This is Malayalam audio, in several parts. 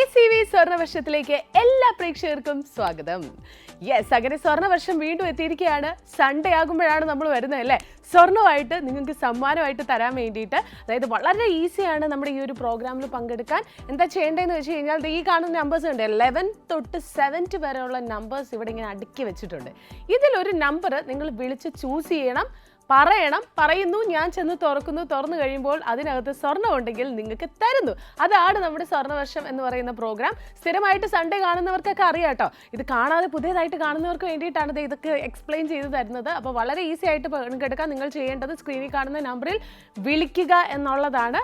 KCV സ്വർണ്ണവർഷത്തിലേക്ക് എല്ലാ പ്രേക്ഷകർക്കും സ്വാഗതം. യെസ്, അങ്ങനെ സ്വർണ്ണവർഷം വീണ്ടും എത്തിയിരിക്കുകയാണ്. സൺഡേ ആകുമ്പോഴാണ് നമ്മൾ വരുന്നത് അല്ലേ, സ്വർണ്ണമായിട്ട് നിങ്ങൾക്ക് സമ്മാനമായിട്ട് തരാൻ വേണ്ടിയിട്ട്. അതായത് വളരെ ഈസിയാണ് നമ്മുടെ ഈ ഒരു പ്രോഗ്രാമിൽ പങ്കെടുക്കാൻ. എന്താ ചെയ്യേണ്ടതെന്ന് വെച്ച് കഴിഞ്ഞാൽ ഈ കാണുന്ന നമ്പേഴ്സ് ഉണ്ട്, 11 തൊട്ട് 70 വരെയുള്ള നമ്പേഴ്സ് ഇവിടെ ഇങ്ങനെ അടുക്കി വെച്ചിട്ടുണ്ട്. ഇതിലൊരു നമ്പർ നിങ്ങൾ വിളിച്ച് ചൂസ് ചെയ്യണം, പറയുന്നു, ഞാൻ ചെന്ന് തുറന്നു കഴിയുമ്പോൾ അതിനകത്ത് സ്വർണ്ണം ഉണ്ടെങ്കിൽ നിങ്ങൾക്ക് തരുന്നു. അതാണ് നമ്മുടെ സ്വർണ്ണവർഷം എന്ന് പറയുന്ന പ്രോഗ്രാം. സ്ഥിരമായിട്ട് സൺഡേ കാണുന്നവർക്കൊക്കെ അറിയാം കേട്ടോ. ഇത് കാണാതെ പുതിയതായിട്ട് കാണുന്നവർക്ക് വേണ്ടിയിട്ടാണ് ഇതൊക്കെ എക്സ്പ്ലെയിൻ ചെയ്ത് തരുന്നത്. അപ്പോൾ വളരെ ഈസി ആയിട്ട് പങ്കെടുക്കാൻ നിങ്ങൾ ചെയ്യേണ്ടത് സ്ക്രീനിൽ കാണുന്ന നമ്പറിൽ വിളിക്കുക എന്നുള്ളതാണ്.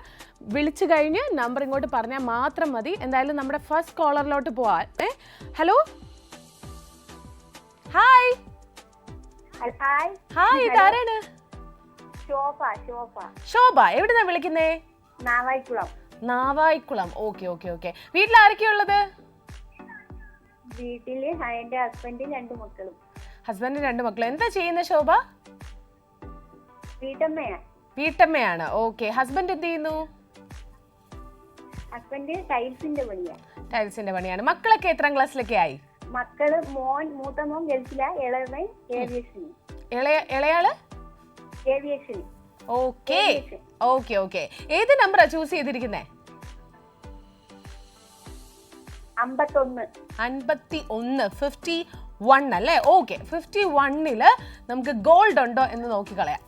വിളിച്ചു കഴിഞ്ഞ് നമ്പർ ഇങ്ങോട്ട് പറഞ്ഞാൽ മാത്രം മതി. എന്തായാലും നമ്മുടെ ഫസ്റ്റ് കോളറിലോട്ട് പോവാം. ഹലോ, ഹായ് ഹായ്, ഇതാരാണ്? ശോഭ. എവിടുന്നാ വിളിക്കുന്നേ? നാവായിക്കുളം. Okay okay okay. വീട്ടിൽ ആരൊക്കെയുള്ളത്? വീട്ടില് എന്റെ ഹസ്ബൻഡും 2 മക്കളും. ഹസ്ബൻഡ് 2 മക്കളും. എന്താ ചെയ്യുന്നത് ശോഭ? വീട്ടമ്മയാണ്. ഓക്കെ. ഹസ്ബൻഡ് എന്ത് ചെയ്യുന്നു? ഹസ്ബൻഡ് ടൈൽസിന്റെ പണിയാണ്. മക്കളൊക്കെ എത്രാം ക്ലാസ്സിലൊക്കെ ആയി? മക്കള് മൂത്ത മോൻ ഗൾഫിലാ, ഇളയവൻ ഏവിയേഷൻ. ഇളയാള് ഏവിയേഷൻ. Okay okay okay. ഏത് നമ്പറാ ചൂസ് ചെയ്തിരിക്കുന്നേ? 51. 51 അല്ലേ? ഓക്കെ. 51 നമുക്ക് ഗോൾഡ് ഉണ്ടോ എന്ന് നോക്കിക്കളയാം.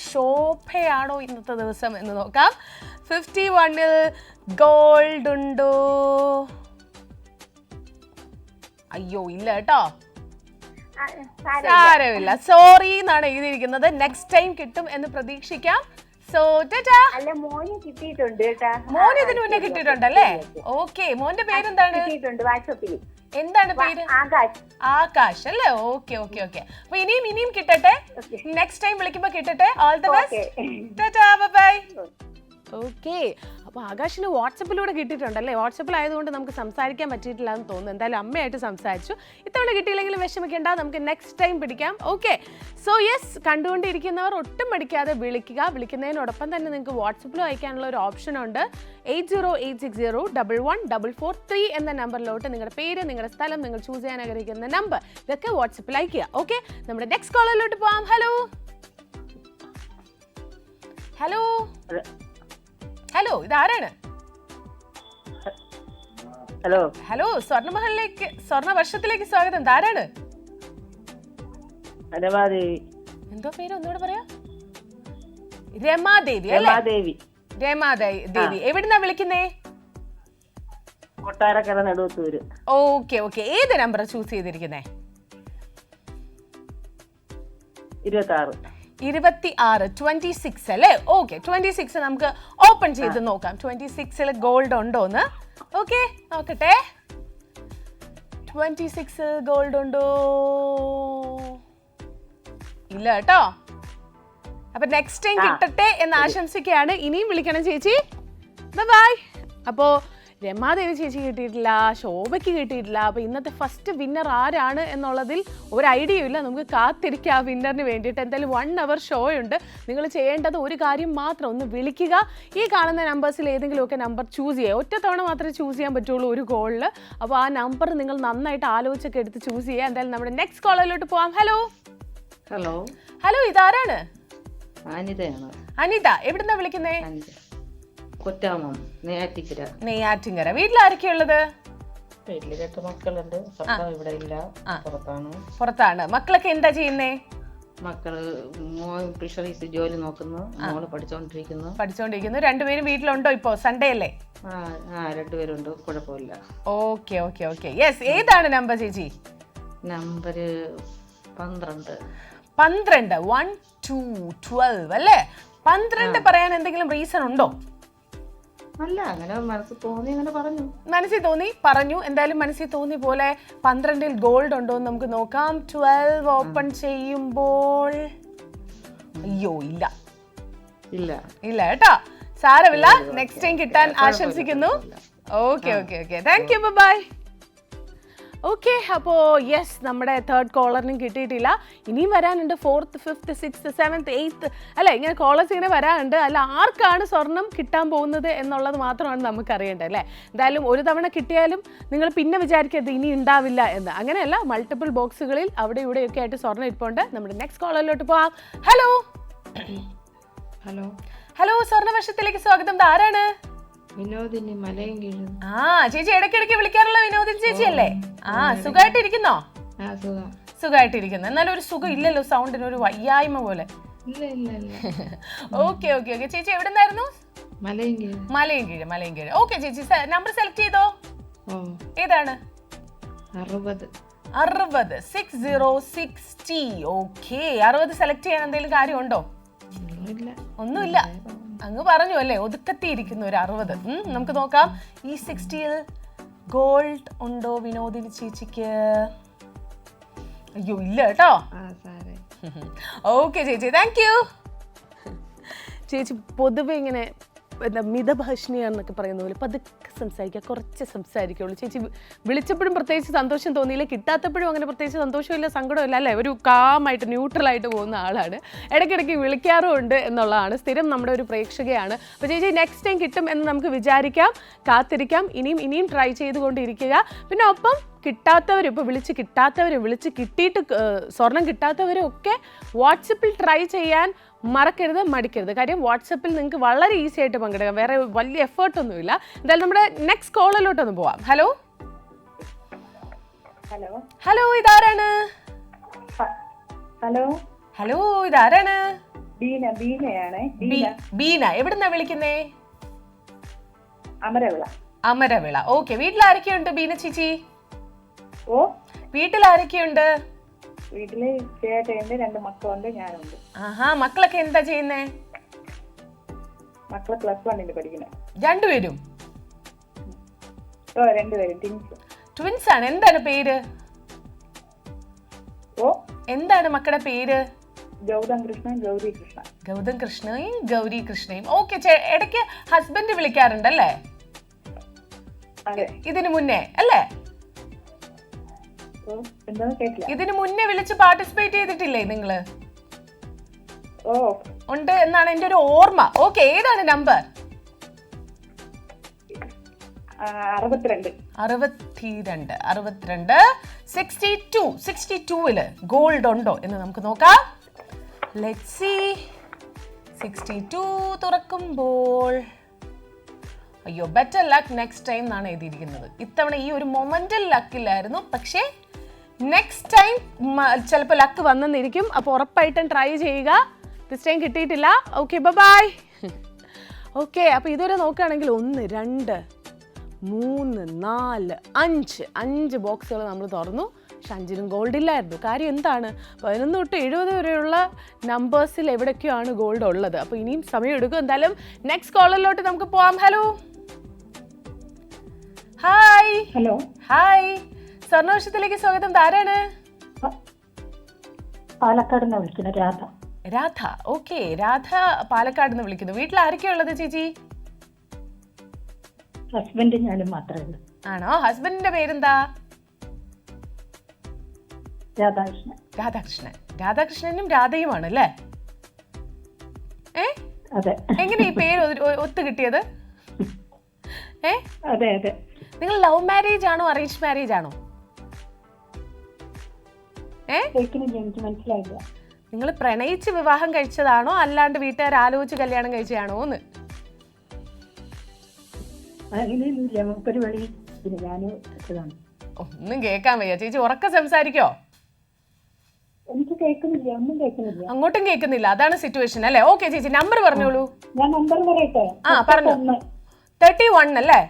ശോഭയാണോ ഇന്നത്തെ ദിവസം എന്ന് നോക്കാം. 51 ഗോൾഡ് ഉണ്ടോ? അയ്യോ, ഇല്ല കേട്ടോ. സാരമില്ല, സോറി എന്നാണ് എഴുതിയിരിക്കുന്നത്. നെക്സ്റ്റ് ടൈം കിട്ടും എന്ന് പ്രതീക്ഷിക്കാം. സോ മോന് കിട്ടിയിട്ടുണ്ട്. മോന് ഇതിനു മുന്നേ കിട്ടിയിട്ടുണ്ടല്ലേ? ഓക്കെ. മോന്റെ പേരെന്താണ്? എന്താണ് പേര്? ആകാശ് അല്ലേ? Okay okay okay. അപ്പൊ ഇനിയും കിട്ടട്ടെ. നെക്സ്റ്റ് ടൈം വിളിക്കുമ്പോ കിട്ടട്ടെ. All the best. Bye. Okay. അപ്പോൾ ആകാശിന് വാട്സപ്പിലൂടെ കിട്ടിയിട്ടുണ്ടല്ലേ? വാട്സപ്പിലായതുകൊണ്ട് നമുക്ക് സംസാരിക്കാൻ പറ്റിയിട്ടില്ല എന്ന് തോന്നുന്നു. എന്തായാലും അമ്മയായിട്ട് സംസാരിച്ചു. ഇത്തവണ കിട്ടിയില്ലെങ്കിലും വിഷമിക്കേണ്ട, നമുക്ക് നെക്സ്റ്റ് ടൈം പിടിക്കാം. ഓക്കെ. സോ യെസ്, കണ്ടുകൊണ്ടിരിക്കുന്നവർ ഒട്ടും മടിക്കാതെ വിളിക്കുക. വിളിക്കുന്നതിനോടൊപ്പം തന്നെ നിങ്ങൾക്ക് വാട്സപ്പിലും അയക്കാനുള്ള ഒരു ഓപ്ഷൻ ഉണ്ട്. 8086011443 എന്ന നമ്പറിലോട്ട് നിങ്ങളുടെ പേര്, നിങ്ങളുടെ സ്ഥലം, നിങ്ങൾ ചൂസ് ചെയ്യാൻ ആഗ്രഹിക്കുന്ന നമ്പർ, ഇതൊക്കെ വാട്സപ്പിൽ അയക്കുക. ഓക്കെ. നമ്മുടെ നെക്സ്റ്റ് കോളറിലോട്ട് പോവാം. ഹലോ, ഇതാരാണ്? ഹലോ, സ്വർണ്ണവർഷത്തിലേക്ക് സ്വാഗതം. ഇതാരാണ്? എന്തോ പേര് ഒന്നുകൂടെ പറയാ? രമാദേവി അല്ലേ? രമാദേവി. എവിടുന്നാ വിളിക്കുന്നേ? കൊട്ടാരക്കര നെടുവത്തൂര്. Okay okay. ഏത് നമ്പർ ചൂസ് ചെയ്തിരിക്കുന്നേ? 26. 26 അല്ലേ? ഓക്കെ. 26 നമുക്ക് ഓപ്പൺ ചെയ്ത് നോക്കാം. 26 ഗോൾഡ് ഉണ്ടോന്ന്. ഓക്കെ, നോക്കട്ടെ. 26 ഗോൾഡ് ഉണ്ടോ? ഇല്ല കേട്ടോ. അപ്പൊ നെക്സ്റ്റ് ടൈം കിട്ടട്ടെ എന്ന് ആശംസിക്കുകയാണ്. ഇനിയും വിളിക്കണം ചേച്ചി. ബൈ. അപ്പോ രമാദേവി ചേച്ചി കിട്ടിയിട്ടില്ല, ശോഭയ്ക്ക് കിട്ടിയിട്ടില്ല. അപ്പോൾ ഇന്നത്തെ ഫസ്റ്റ് വിന്നർ ആരാണ് എന്നുള്ളതിൽ ഒരു ഐഡിയ ഇല്ല. നമുക്ക് കാത്തിരിക്കുക ആ വിന്നറിന് വേണ്ടിയിട്ട്. എന്തായാലും 1 hour ഷോ ഉണ്ട്. നിങ്ങൾ ചെയ്യേണ്ടത് ഒരു കാര്യം മാത്രം, ഒന്ന് വിളിക്കുക. ഈ കാണുന്ന നമ്പേഴ്സിൽ ഏതെങ്കിലുമൊക്കെ നമ്പർ ചൂസ് ചെയ്യുക. ഒറ്റ തവണ മാത്രമേ ചൂസ് ചെയ്യാൻ പറ്റുള്ളൂ ഒരു കോളിൽ. അപ്പോൾ ആ നമ്പർ നിങ്ങൾ നന്നായിട്ട് ആലോചിച്ചൊക്കെ എടുത്ത് ചൂസ് ചെയ്യുക. എന്തായാലും നമ്മുടെ നെക്സ്റ്റ് കോളിലോട്ട് പോവാം. ഹലോ, ഇതാരാണ്? അനിത. എവിടുന്നാ വിളിക്കുന്നേ? നെയ്യാറ്റിങ്കര. വീട്ടിൽ ആരൊക്കെയുള്ളത്? പുറത്താണ്. മക്കളൊക്കെ എന്താ ചെയ്യുന്നേ? മക്കള് ഫിഷറീസ് ജോലി നോക്കുന്നു, മോള് പഠിച്ചോണ്ടിരിക്കുന്നു. 2 പേരും വീട്ടിലുണ്ടോ? ഇപ്പോ സൺഡേ അല്ലേ? 2 പേരുണ്ട്, കുഴപ്പമില്ല. Okay okay okay. യെസ്, ഏതാണ് നമ്പർ ചേച്ചി? നമ്പർ 12. 12. 1 2 12 അല്ലേ? 12 പറയാൻ എന്തെങ്കിലും റീസൺ ഉണ്ടോ? അല്ല, അങ്ങനെ മനസ്സിൽ തോന്നി, അങ്ങനെ പറഞ്ഞു. മനസ്സിൽ തോന്നി പറഞ്ഞു. എന്തായാലും മനസ്സിൽ തോന്നി പോലെ 12 ഗോൾഡ് ഉണ്ടോ എന്ന് നമുക്ക് നോക്കാം. 12 ഓപ്പൺ ചെയ്യുമ്പോൾ അയ്യോ, ഇല്ല കേട്ടോ. സാരമില്ല, നെക്സ്റ്റ് ടൈം കിട്ടാൻ ആശംസിക്കുന്നു. Okay okay okay. Thank you. Bye. Okay, അപ്പോൾ യെസ്, നമ്മുടെ തേർഡ് കോളറിനും കിട്ടിയിട്ടില്ല. ഇനിയും വരാനുണ്ട് 4th 5th 6th 7th 8th അല്ലേ, ഇങ്ങനെ കോളേഴ്സ് ഇങ്ങനെ വരാനുണ്ട്. അല്ല, ആർക്കാണ് സ്വർണം കിട്ടാൻ പോകുന്നത് എന്നുള്ളത് മാത്രമാണ് നമുക്ക് അറിയേണ്ടത് അല്ലേ. എന്തായാലും ഒരു തവണ കിട്ടിയാലും നിങ്ങൾ പിന്നെ വിചാരിക്കരുത് ഇനി ഉണ്ടാവില്ല എന്ന്. അങ്ങനെയല്ല, മൾട്ടിപ്പിൾ ബോക്സുകളിൽ അവിടെ ഇവിടെയൊക്കെ ആയിട്ട് സ്വർണ്ണം ഇരിപ്പുണ്ട്. നമ്മുടെ നെക്സ്റ്റ് കോളറിലോട്ട് പോവാം. ഹലോ ഹലോ ഹലോ, സ്വർണ്ണവർഷത്തിലേക്ക് സ്വാഗതം. ആരാണ്? വിനോദിനി മലയും കീഴും. ചേച്ചി ഇടയ്ക്കിടയ്ക്ക് വിളിക്കാറുള്ള വിനോദിനി ചേച്ചി അല്ലേ? സുഖമായിട്ടിരിക്കുന്നോ? സുഖമായിട്ടിരിക്കുന്നു. എന്നാലും ഒരു സുഖം ഇല്ലല്ലോ, സൗണ്ടിന് ഒരു വയ്യായ്മ പോലെ. Okay okay okay. ചേച്ചി എവിടെ നിന്നായിരുന്നു? മലയും കീഴ്. ഓക്കെ ചേച്ചി, നമ്പർ സെലക്ട് ചെയ്തോ. ഏതാണ്? 60 60. ഓക്കെ, 60 സെലക്ട് ചെയ്യാൻ എന്തെങ്കിലും കാര്യമുണ്ടോ? ഒന്നുമില്ല, അങ്ങ് പറഞ്ഞു അല്ലേ, ഒതുക്കത്തിയിരിക്കുന്നു ഒരു 60. നമുക്ക് നോക്കാം, ഈ 60ൽ ഗോൾഡ് ഉണ്ടോ വിനോദിനി ചേച്ചിക്ക്? അയ്യോ, ഇല്ല കേട്ടോ. ഓക്കെ ചേച്ചി, താങ്ക് യു. ചേച്ചി പൊതുവെ ഇങ്ങനെ എന്താ മിതഭാഷിണിയാണെന്നൊക്കെ പറയുന്ന പോലെ പതുക്കെ സംസാരിക്കുക, കുറച്ച് സംസാരിക്കുള്ളൂ. ചേച്ചി വിളിച്ചപ്പോഴും പ്രത്യേകിച്ച് സന്തോഷം തോന്നിയില്ല, കിട്ടാത്തപ്പോഴും അങ്ങനെ പ്രത്യേകിച്ച് സന്തോഷമില്ല, സങ്കടമില്ല അല്ലേ. ഒരു കാമായിട്ട് ന്യൂട്രലായിട്ട് പോകുന്ന ആളാണ്. ഇടയ്ക്കിടയ്ക്ക് വിളിക്കാറുമുണ്ട് എന്നുള്ളതാണ്. സ്ഥിരം നമ്മുടെ ഒരു പ്രേക്ഷകയാണ്. അപ്പോൾ ചേച്ചി നെക്സ്റ്റ് ടൈം കിട്ടും എന്ന് നമുക്ക് വിചാരിക്കാം, കാത്തിരിക്കാം. ഇനിയും ട്രൈ ചെയ്തുകൊണ്ടിരിക്കുക. പിന്നെ ഒപ്പം കിട്ടാത്തവരും, ഇപ്പോൾ വിളിച്ച് കിട്ടിയിട്ട് സ്വർണം കിട്ടാത്തവരും ഒക്കെ വാട്സപ്പിൽ ട്രൈ ചെയ്യാൻ മറക്കരുത്, മടിക്കരുത്. കാര്യം വാട്സപ്പിൽ നിങ്ങൾക്ക് വളരെ ഈസി ആയിട്ട് പങ്കെടുക്കാം, വേറെ വലിയ എഫേർട്ടൊന്നുമില്ല. എന്തായാലും നമ്മുടെ നെക്സ്റ്റ് കോളിലോട്ടൊന്ന് പോവാം. ഹലോ ഹലോ, ഇതാരാണ്? ഹലോ, ഇതാരാണ്? ബീന. എവിടുന്നാ വിളിക്കുന്നേ? അമരവിള. ഓക്കെ, വീട്ടിൽ ആരൊക്കെയുണ്ട് ബീന ചേച്ചി? വീട്ടിൽ ആരൊക്കെയുണ്ട്? വീട്ടില് ചേട്ടനുണ്ട്, 2 മക്കളുണ്ട്, ഞാനുണ്ട്. മക്കളൊക്കെ എന്താ ചെയ്യുന്നേ? മക്കള് +1 പഠിക്കുന്നത്. രണ്ടുപേരും? രണ്ടുപേരും ട്വിൻസ് ആണ്. എന്താണ് പേര്? എന്താണ് മക്കളുടെ പേര്? ഗൗതം കൃഷ്ണൻ, ഗൗരി കൃഷ്ണ. ഗൗതം കൃഷ്ണയും ഗൗരി കൃഷ്ണയും. ഓക്കെ, ഇടയ്ക്ക് ഹസ്ബൻഡ് വിളിക്കാറുണ്ടല്ലേ? ഇതിനു മുന്നേ അല്ലേ? ഇതിനു മുന്നേ വിളിച്ച് പാർട്ടിസിപ്പേറ്റ് ചെയ്തിട്ടില്ലേ നിങ്ങള്? ഉണ്ട് എന്നാണ് എന്റെ ഒരു ഓർമ്മ. ഓക്കെ, ഏതാണ് നമ്പർ? 62. 62ല് ഗോൾഡ് ഉണ്ടോ എന്ന് നമുക്ക് നോക്കാം. Let's see. 62 തുറക്കുമ്പോൾ അയ്യോ, ബെറ്റർ ലക്ക് നെക്സ്റ്റ് ടൈം എന്നാണ് എഴുതിയിരിക്കുന്നത്. ഇത്തവണ ഈ ഒരു മൊമെന്റൽ ലക്കില്ലായിരുന്നു, പക്ഷേ നെക്സ്റ്റ് ടൈം ചിലപ്പോൾ ലക്ക് വന്നെന്നിരിക്കും. അപ്പോൾ ഉറപ്പായിട്ടും ട്രൈ ചെയ്യുക. ദിസ് ടൈം കിട്ടിയിട്ടില്ല. Okay, bye. ഓക്കെ, അപ്പോൾ ഇതുവരെ നോക്കുകയാണെങ്കിൽ 1 2 3 4 5 ബോക്സുകൾ നമ്മൾ തുറന്നു. പക്ഷെ 5നും ഗോൾഡ് ഇല്ലായിരുന്നു. കാര്യം എന്താണ്? 11 തൊട്ട് 70 വരെയുള്ള നമ്പേഴ്സിൽ എവിടെയൊക്കെയാണ് ഗോൾഡ് ഉള്ളത്. അപ്പോൾ ഇനിയും സമയം എടുക്കും. എന്തായാലും നെക്സ്റ്റ് കോളറിലോട്ട് നമുക്ക് പോവാം. ഹലോ ഹായ്, സ്വർണ്ണവർഷത്തിലേക്ക് സ്വാഗതം. ആരാണ്? പാലക്കാട് നിന്ന് വിളിക്കുന്നത്, രാധ. ഓക്കെ, രാധ പാലക്കാട് നിന്ന് വിളിക്കുന്നു. വീട്ടിൽ ആരൊക്കെയാ ഉള്ളത് ചേച്ചി? ഹസ്ബൻഡ് ഞാനും മാത്രമേ ഉള്ളൂ. ആണോ? ഹസ്ബൻഡിന്റെ പേരെന്താ? രാധാകൃഷ്ണനും രാധയുമാണ് അല്ലേ? എങ്ങനെ ഈ പേര് ഒത്തു കിട്ടിയത്? നിങ്ങൾ ലവ് മാരേജ് ആണോ അറേഞ്ച് മാരേജ് ആണോ? നിങ്ങൾ പ്രണയിച്ച് വിവാഹം കഴിച്ചതാണോ അല്ലാണ്ട് വീട്ടുകാർ ആലോചിച്ച് കല്യാണം കഴിച്ചതാണോ എന്ന്? ഒന്നും കേൾക്കാൻ വയ്യ ചേച്ചി, ഉറക്കെ സംസാരിക്കോ? അങ്ങോട്ടും കേൾക്കുന്നില്ല, അതാണ് സിറ്റുവേഷൻ അല്ലേ? ഓക്കെ ചേച്ചി, നമ്പർ പറഞ്ഞോളൂ. പറഞ്ഞു. 31 അല്ലേ?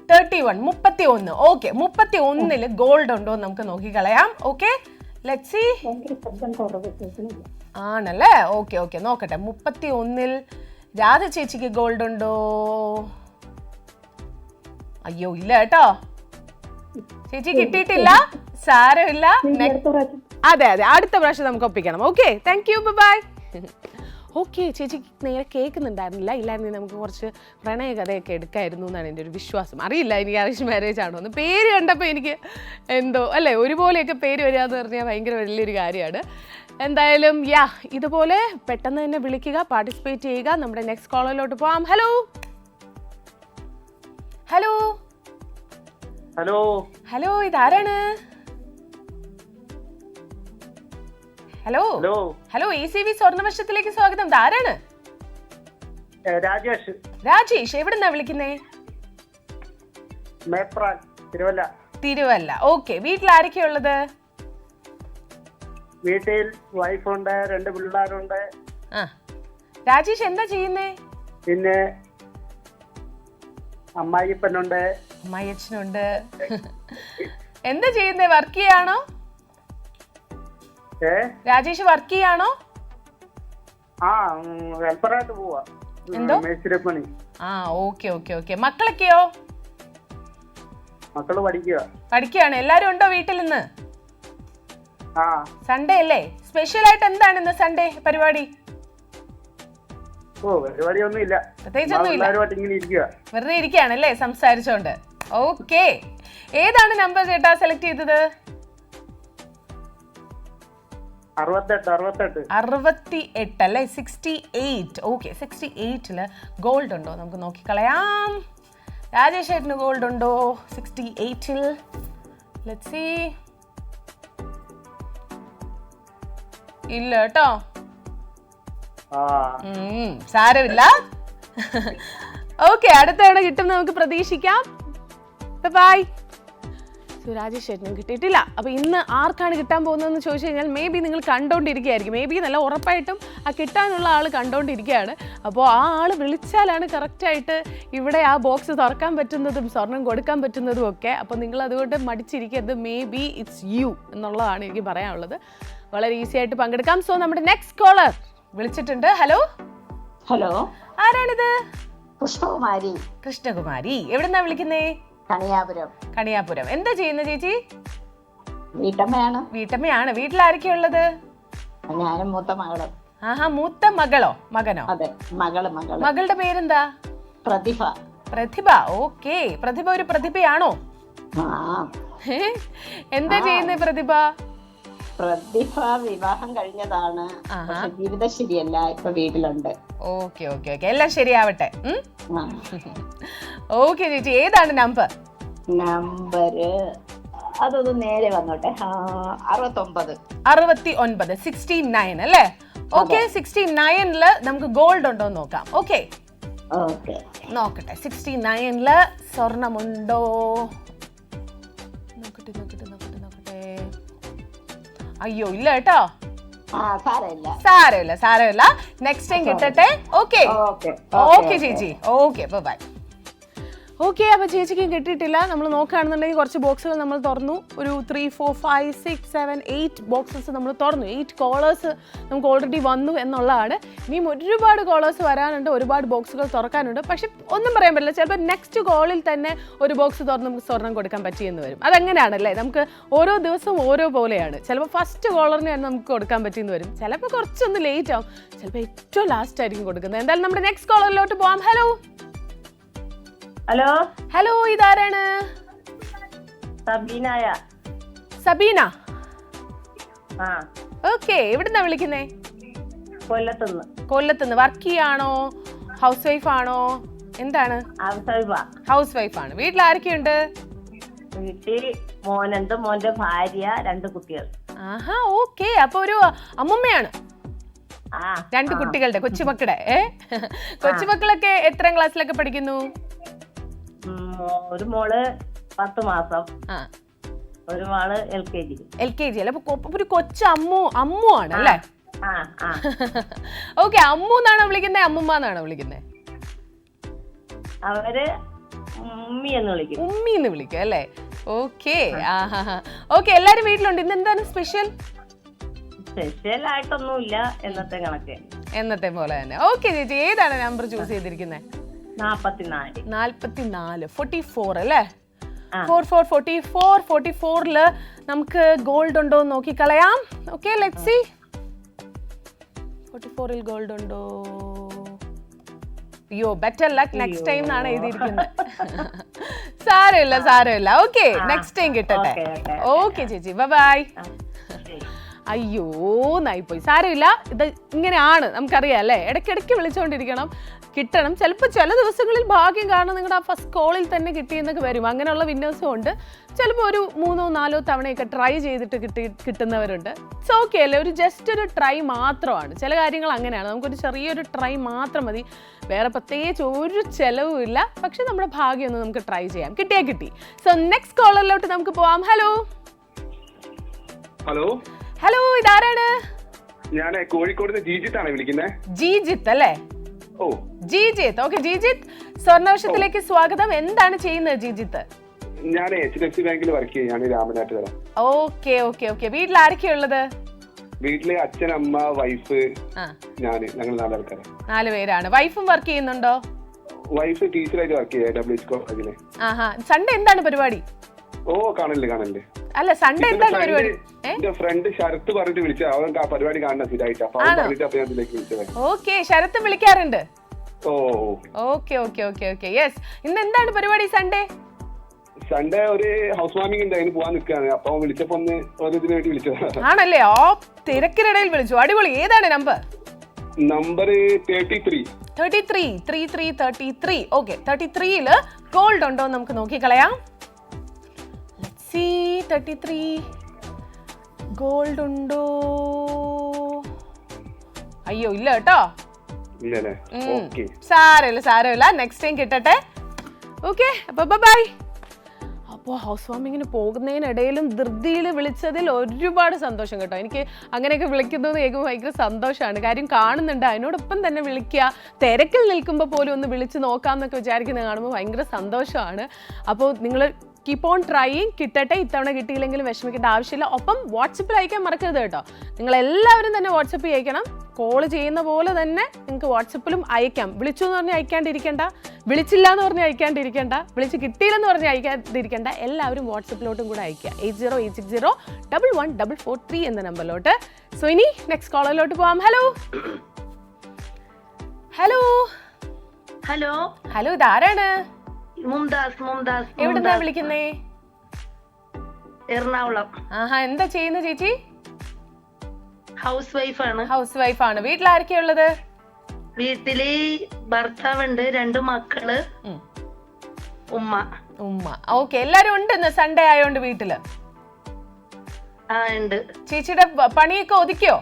31. ഓക്കെ, 31ല് ഗോൾഡ് ഉണ്ടോ നമുക്ക് നോക്കിക്കളയാം. Okay, let's see. ആണല്ലേ? ഓക്കെ, നോക്കട്ടെ. 31ൽ രാധ ചേച്ചിക്ക് ഗോൾഡ് ഉണ്ടോ? അയ്യോ, ഇല്ല കേട്ടോ ചേച്ചി, കിട്ടിയിട്ടില്ല. സാരമില്ല, അതെ അടുത്ത പ്രാവശ്യം നമുക്ക് ഒപ്പിക്കണം. Okay, thank you, bye. Okay, ചേച്ചി നേരെ കേൾക്കുന്നുണ്ടായിരുന്നില്ല. ഇല്ലായിരുന്നെങ്കിൽ നമുക്ക് കുറച്ച് പ്രണയ കഥയൊക്കെ എടുക്കായിരുന്നു എന്നാണ് എൻ്റെ ഒരു വിശ്വാസം. അറിയില്ല എനിക്ക് അറേഞ്ച് മാരേജ് ആണോ എന്ന്. പേര് കണ്ടപ്പോൾ എനിക്ക് എന്തോ അല്ലേ, ഒരുപോലെയൊക്കെ പേര് വരിക എന്ന് പറഞ്ഞാൽ ഭയങ്കര വലിയൊരു കാര്യമാണ്. എന്തായാലും ഇതുപോലെ പെട്ടെന്ന് തന്നെ വിളിക്കുക, പാർട്ടിസിപ്പേറ്റ് ചെയ്യുക. നമ്മുടെ നെക്സ്റ്റ് കോളറിലോട്ട് പോവാം. ഹലോ ഹലോ ഹലോ ഹലോ, ഇതാരാണ്? ഹലോ ഹലോ ഹലോ, ACV സ്വർണ്ണവർഷത്തിലേക്ക് സ്വാഗതം. ഇതാരാണ്? രാജേഷ്. രാജേഷ്, എവിടുന്നാ വിളിക്കുന്നേ? മേപ്രാൻ, തിരുവല്ല. തിരുവല്ല. ഓക്കെ, വീട്ടിൽ ആരൊക്കെയാ ഉള്ളത്? വീട്ടിൽ വൈഫുണ്ട്, 2 പിള്ളേരുണ്ട്. രാജേഷ് എന്താ ചെയ്യുന്നേ? പിന്നെ അമ്മായിപ്പനുണ്ട്, അമ്മായിയച്ഛനുണ്ട്. എന്താ ചെയ്യുന്നേ? വർക്ക് ചെയ്യാണോ? രാജേഷ് വർക്ക് ചെയ്യാണോ? ഹെൽപ്പറായിട്ട് പോവാ. എന്തോ മേസ്തിരിപ്പണി. Okay okay okay. മക്കളൊക്കെയോ? മക്കള് പഠിക്കുകയാണ്. എല്ലാരും ഉണ്ടോ വീട്ടിൽ ഇന്ന്? സൺഡേ അല്ലേ? സ്പെഷ്യൽ ആയിട്ട് എന്താണ് ഇന്ന് സൺഡേ പരിപാടി? പരിപാടിയൊന്നും ഇല്ല, പ്രത്യേകിച്ചൊന്നുമില്ല, ഇങ്ങനെ ഇരിക്കുക. വെറുതെ ഇരിക്കുകയാണല്ലേ സംസാരിച്ചോണ്ട്. ഓക്കെ, ഏതാണ് നമ്പർ ചേട്ടാ സെലക്ട് ചെയ്തത്? 68 അല്ലേ? 68. ഓക്കെ, 68 ഗോൾഡ് ഉണ്ടോ നമുക്ക് നോക്കിക്കളയാം. രാജേഷ് ചേട്ടന് ഗോൾഡ് ഉണ്ടോ 68? Let's see. ഇല്ല കേട്ടോ. സാരമില്ല. ഓക്കെ, അടുത്ത തവണ കിട്ടും നമുക്ക് പ്രതീക്ഷിക്കാം. ബൈ. രാജേഷ് ചേട്ടനും കിട്ടിയിട്ടില്ല. അപ്പോൾ ഇന്ന് ആർക്കാണ് കിട്ടാൻ പോകുന്നതെന്ന് ചോദിച്ചു കഴിഞ്ഞാൽ മേ ബി നിങ്ങൾ കണ്ടുകൊണ്ടിരിക്കുകയായിരിക്കും. മേ ബി നല്ല ഉറപ്പായിട്ടും ആ കിട്ടാനുള്ള ആൾ കണ്ടുകൊണ്ടിരിക്കുകയാണ്. അപ്പോൾ ആ ആൾ വിളിച്ചാലാണ് കറക്റ്റായിട്ട് ഇവിടെ ആ ബോക്സ് തുറക്കാൻ പറ്റുന്നതും സ്വർണം കൊടുക്കാൻ പറ്റുന്നതും ഒക്കെ. അപ്പോൾ നിങ്ങൾ അതുകൊണ്ട് മടിച്ചിരിക്കരുത്. മേ ബി ഇറ്റ്സ് യു എന്നുള്ളതാണ് എനിക്ക് പറയാനുള്ളത്. വളരെ ഈസി ആയിട്ട് പങ്കെടുക്കാം. സോ നമ്മുടെ നെക്സ്റ്റ് കോളർ വിളിച്ചിട്ടുണ്ട്. ഹലോ ഹലോ, ആരാണിത്? കൃഷ്ണകുമാരി. കൃഷ്ണകുമാരി, എവിടെന്നാ വിളിക്കുന്നേ? കണിയാപുരം. എന്താ ചെയ്യുന്ന ചേച്ചി? വീട്ടമ്മയാണ്. വീട്ടമ്മയാണ്. വീട്ടിൽ ആരൊക്കെയാ ഉള്ളത്? ഞാനും മൂത്ത മകളും. മൂത്ത മകളോ മകനോ? അതെ, മകള്. മകളുടെ പേരെന്താ? പ്രതിഭ. ഓക്കെ, പ്രതിഭ ഒരു പ്രതിഭയാണോ? എന്താ ചെയ്യുന്നേ പ്രതിഭ? വിവാഹം കഴിഞ്ഞതാണ്, ജീവിതം ശരിയല്ല, ഇപ്പൊ വീട്ടിലുണ്ട്. ഓക്കെ ഓക്കെ ഓക്കെ, എല്ലാം ശരിയാവട്ടെ. ഓക്കെ ചേച്ചി, ഏതാണ് നമ്പർ? അതൊന്ന് നേരെ വന്നോട്ടെ. 69. 69 അല്ലേ? ഓക്കെ, 69 നമുക്ക് ഗോൾഡ് ഉണ്ടോ എന്ന് നോക്കാം. ഓക്കെ, നോക്കട്ടെ. 69 സ്വർണമുണ്ടോ? നോക്കട്ടെ. അയ്യോ, ഇല്ല കേട്ടോ. സാരമില്ല. നെക്സ്റ്റ് ടൈം കിട്ടട്ടെ. ഓക്കെ ചേച്ചി. Okay, bye. ഓക്കെ, അപ്പോൾ ചേച്ചിക്ക് കിട്ടിയിട്ടില്ല. നമ്മൾ നോക്കുകയാണെന്നുണ്ടെങ്കിൽ കുറച്ച് ബോക്സുകൾ നമ്മൾ തുറന്നു. ഒരു 3, 4, 5, 6, 7, 8 ബോക്സസ് നമ്മൾ തുറന്നു. 8 കോളേഴ്സ് നമുക്ക് ഓൾറെഡി വന്നു എന്നുള്ളതാണ്. ഇനിയും ഒരുപാട് കോളേഴ്സ് വരാനുണ്ട്, ഒരുപാട് ബോക്സുകൾ തുറക്കാനുണ്ട്. പക്ഷെ ഒന്നും പറയാൻ പറ്റില്ല, ചിലപ്പോൾ നെക്സ്റ്റ് കോളിൽ തന്നെ ഒരു ബോക്സ് തുറന്ന് നമുക്ക് സ്വർണം കൊടുക്കാൻ പറ്റിയെന്ന് വരും. അതെങ്ങനെയാണല്ലേ, നമുക്ക് ഓരോ ദിവസവും ഓരോ പോലെയാണ്. ചിലപ്പോൾ ഫസ്റ്റ് കോളറിന് തന്നെ നമുക്ക് കൊടുക്കാൻ പറ്റിയെന്ന് വരും, ചിലപ്പോൾ കുറച്ചൊന്ന് ലേറ്റ് ആവും, ചിലപ്പോൾ ഏറ്റവും ലാസ്റ്റ് ആയിരിക്കും കൊടുക്കുന്നത്. എന്തായാലും നമ്മുടെ നെക്സ്റ്റ് കോളറിലോട്ട് പോവാം. ഹലോ, ഇതാരാണ്? സബീന. ഓക്കെ, എവിടുന്നാ വിളിക്കുന്നേ? കൊല്ലത്തുനിന്ന്. വർക്ക് ചെയ്യാണോ, ഹൗസ് വൈഫ് ആണോ, എന്താണ്? ഹൗസ് വൈഫ് ആണ്. വീട്ടിൽ ആരൊക്കെയുണ്ട്? വീട്ടിൽ മോനുണ്ട്, മോന്റെ ഭാര്യ, 2 കുട്ടികൾ. ഓക്കെ, അപ്പൊ ഒരു അമ്മുമ്മയാണ്. 2 കുട്ടികളുടെ കൊച്ചുമക്കളുടെ. കൊച്ചുമക്കളൊക്കെ എത്രാം ക്ലാസ്സിലൊക്കെ പഠിക്കുന്നു? ഒരു മോള് 10 മാസം, ഒരു മോള് LKG. അല്ല, ഒരു കൊച്ചു അമ്മു ആണ് അല്ലേ? ഓക്കെ, അമ്മു എന്നാണോ വിളിക്കുന്നേ, അമ്മുമ്മ എന്നാണോ വിളിക്കുന്നേ? അവര് ഉമ്മി എന്ന് വിളിക്കും അല്ലേ? ഓക്കെ. ഓക്കെ, എല്ലാരും വീട്ടിലുണ്ട്. ഇന്ന് എന്താണ് സ്പെഷ്യൽ? സ്പെഷ്യൽ ആയിട്ടൊന്നുമില്ല, എന്നത്തെ പോലെ തന്നെ. ഓക്കെ ചേച്ചി, ഏതാണ് നമ്പർ ചൂസ് ചെയ്തിരിക്കുന്നത്? 44. 44 അല്ലേ? 44 നമുക്ക് ഗോൾഡ് ഉണ്ടോ എന്ന് നോക്കിക്കളയാം. Okay, let's see. 44-ൽ ഗോൾഡ് ഉണ്ടോ? അയ്യോ, ബെറ്റർ ലക്ക് നെക്സ്റ്റ് ടൈം എന്നാണ് എഴുതിയിരിക്കുന്നത്. സാരമില്ല. ഓക്കെ, നെക്സ്റ്റ് ടൈം കിട്ടട്ടെ. ഓക്കെ ചേച്ചി, ബൈ. അയ്യോ, നായിപ്പോയി. സാരമില്ല, ഇത് ഇങ്ങനെയാണ്, നമുക്കറിയാം അല്ലേ. ഇടയ്ക്കിടയ്ക്ക് വിളിച്ചുകൊണ്ടിരിക്കണം, കിട്ടണം. ചിലപ്പോൾ ചില ദിവസങ്ങളിൽ ഭാഗ്യം കാരണം നിങ്ങളുടെ ആ ഫസ്റ്റ് കോളിൽ തന്നെ കിട്ടിയെന്നൊക്കെ വരും. അങ്ങനെയുള്ള വിന്നേഴ്സും ഉണ്ട്. ചിലപ്പോൾ ഒരു 3-4 തവണയൊക്കെ ട്രൈ ചെയ്തിട്ട് കിട്ടുന്നവരുണ്ട്. ഇറ്റ്സ് ഓക്കെ അല്ലേ, ജസ്റ്റ് ഒരു ട്രൈ മാത്രമാണ്. ചില കാര്യങ്ങൾ അങ്ങനെയാണ്, നമുക്കൊരു ചെറിയൊരു ട്രൈ മാത്രം മതി. വേറെ പ്രത്യേകിച്ച് ഒരു ചെലവുമില്ല. പക്ഷെ നമ്മുടെ ഭാഗ്യം ഒന്ന് നമുക്ക് ട്രൈ ചെയ്യാം. കിട്ടിയാൽ കിട്ടി. സോ നെക്സ്റ്റ് കോളറിലോട്ട് നമുക്ക് പോവാം. ഹലോ, ഇതാരാണ്? ഞാൻ കോഴിക്കോട് ജീജിത്താണ് വിളിക്കുന്നത്. ജീജിത്ത് അല്ലേ? ഓ, ജീജിത്ത്. ഓക്കെ ജീജിത്ത്, സ്വർണ്ണവർഷത്തിലേക്ക് സ്വാഗതം. എന്താണ് ചെയ്യുന്നത് ജീജിത്ത്? ഞാൻ HDFC ബാങ്കിൽ വർക്ക് ചെയ്യാണ്, രാമനാട്ടുകര. ഓക്കെ. വീട്ടിൽ ആരൊക്കെയുള്ളത്? വീട്ടില് അച്ഛൻ, അമ്മ, വൈഫ്, ഞങ്ങൾ 4 ആൾക്കാരാണ്. 4 പേരാണ്. വൈഫും വർക്ക് ചെയ്യുന്നുണ്ടോ? വൈഫ് ടീച്ചറായിട്ട് വർക്ക് ചെയ്യാം WH കോളേജില്. സൺഡേ എന്താണ് പരിപാടി? ഓ, കാണല്ലേ. അല്ല, സൺഡേ എന്താണ് പരിപാടി? എന്റെ ഫ്രണ്ട് ശരത്ത് പറഞ്ഞിട്ട് വിളിച്ചത്, അവർക്ക് ആ പരിപാടി കാണണം സ്ഥിരമായിട്ട്. അപ്പൊ അവൻ പറഞ്ഞിട്ട് അപ്പൊ ഞാൻ ഇതിലേക്ക് വിളിച്ചത്. ഓക്കെ, ശരത്ത് വിളിക്കാറുണ്ട്. ഓക്കെ. യെസ്. ഇന്ന് എന്താണ് പരിപാടി സൺഡേ? സൺഡേ ഒരു ഹൗസ് വാമിംഗ് ഉണ്ട്, അതിന് പോവാൻ നിൽക്കുകയാണ്. അപ്പൊ വിളിച്ചപ്പോ ഒന്ന് ഇതിനു വേണ്ടി വിളിച്ചത്. ആണല്ലേ? തിരക്കിനിടയിൽ വിളിച്ചു. അടിപൊളി. ഏതാണ് നമ്പർ? നമ്പർ 33. ഓക്കെ, 33-ല് ഗോൾഡ് ഉണ്ടോ നമുക്ക് നോക്കിക്കളയാം. 33 ഗോൾഡ് ഉണ്ടോ? അയ്യോ, ഇല്ല കേട്ടോ. സാരമില്ല, നെക്സ്റ്റ് ടൈം കിട്ടട്ടെ. ഓക്കെ, അപ്പൊ ബൈ. അപ്പോൾ ഹൗസ് വാമിങ്ങിന് പോകുന്നതിനിടയിലും ധൃതിയിൽ വിളിച്ചതിൽ ഒരുപാട് സന്തോഷം കേട്ടോ. എനിക്ക് അങ്ങനെയൊക്കെ വിളിക്കുന്നത് കേൾക്കുമ്പോൾ ഭയങ്കര സന്തോഷമാണ്. കാര്യം കാണുന്നുണ്ട്, അതിനോടൊപ്പം തന്നെ വിളിക്കുക. തിരക്കിൽ നിൽക്കുമ്പോൾ പോലും ഒന്ന് വിളിച്ച് നോക്കാമെന്നൊക്കെ വിചാരിക്കുന്നത് കാണുമ്പോൾ ഭയങ്കര സന്തോഷമാണ്. അപ്പോൾ നിങ്ങൾ കീപ്പ് ഓൺ ട്രൈയിങ്. കിട്ടട്ടെ. ഇത്തവണ കിട്ടിയില്ലെങ്കിലും വിഷമിക്കേണ്ട ആവശ്യമില്ല. ഒപ്പം വാട്സപ്പിൽ അയക്കാൻ മറക്കരുത് കേട്ടോ. നിങ്ങളെല്ലാവരും തന്നെ വാട്സപ്പിൽ അയക്കണം. കോൾ ചെയ്യുന്ന പോലെ തന്നെ നിങ്ങൾക്ക് വാട്സപ്പിലും അയക്കാം. വിളിച്ചു എന്ന് പറഞ്ഞാൽ അയക്കാണ്ടിരിക്കേണ്ട, വിളിച്ചില്ല എന്ന് പറഞ്ഞാൽ അയക്കാണ്ടിരിക്കേണ്ട, വിളിച്ച് കിട്ടിയില്ലെന്ന് പറഞ്ഞാൽ അയക്കാതിരിക്കേണ്ട. എല്ലാവരും വാട്സപ്പിലോട്ടും കൂടെ അയക്കുക. 8086011443 എന്ന നമ്പറിലോട്ട്. സോ ഇനി നെക്സ്റ്റ് കോളറിലോട്ട് പോവാം. ഹലോ, ഇതാരാണ്? മുംതാസ്. എവിടുന്നാ വിളിക്കുന്നേ? എറണാകുളം. എന്താ ചെയ്യുന്ന ചേച്ചി? ഹൗസ് വൈഫാണ്. ഹൗസ് വൈഫാണ്. വീട്ടിൽ ആരൊക്കെയുള്ളത്? വീട്ടില് ഭർത്താവുണ്ട്, 2 മക്കള്, ഉമ്മ. ഓക്കെ, എല്ലാരും ഉണ്ട്. ഇന്ന് സൺഡേ ആയോണ്ട് വീട്ടില് ഉണ്ട്. ചേച്ചിയുടെ പണിയൊക്കെ ഒതുക്കിയോ?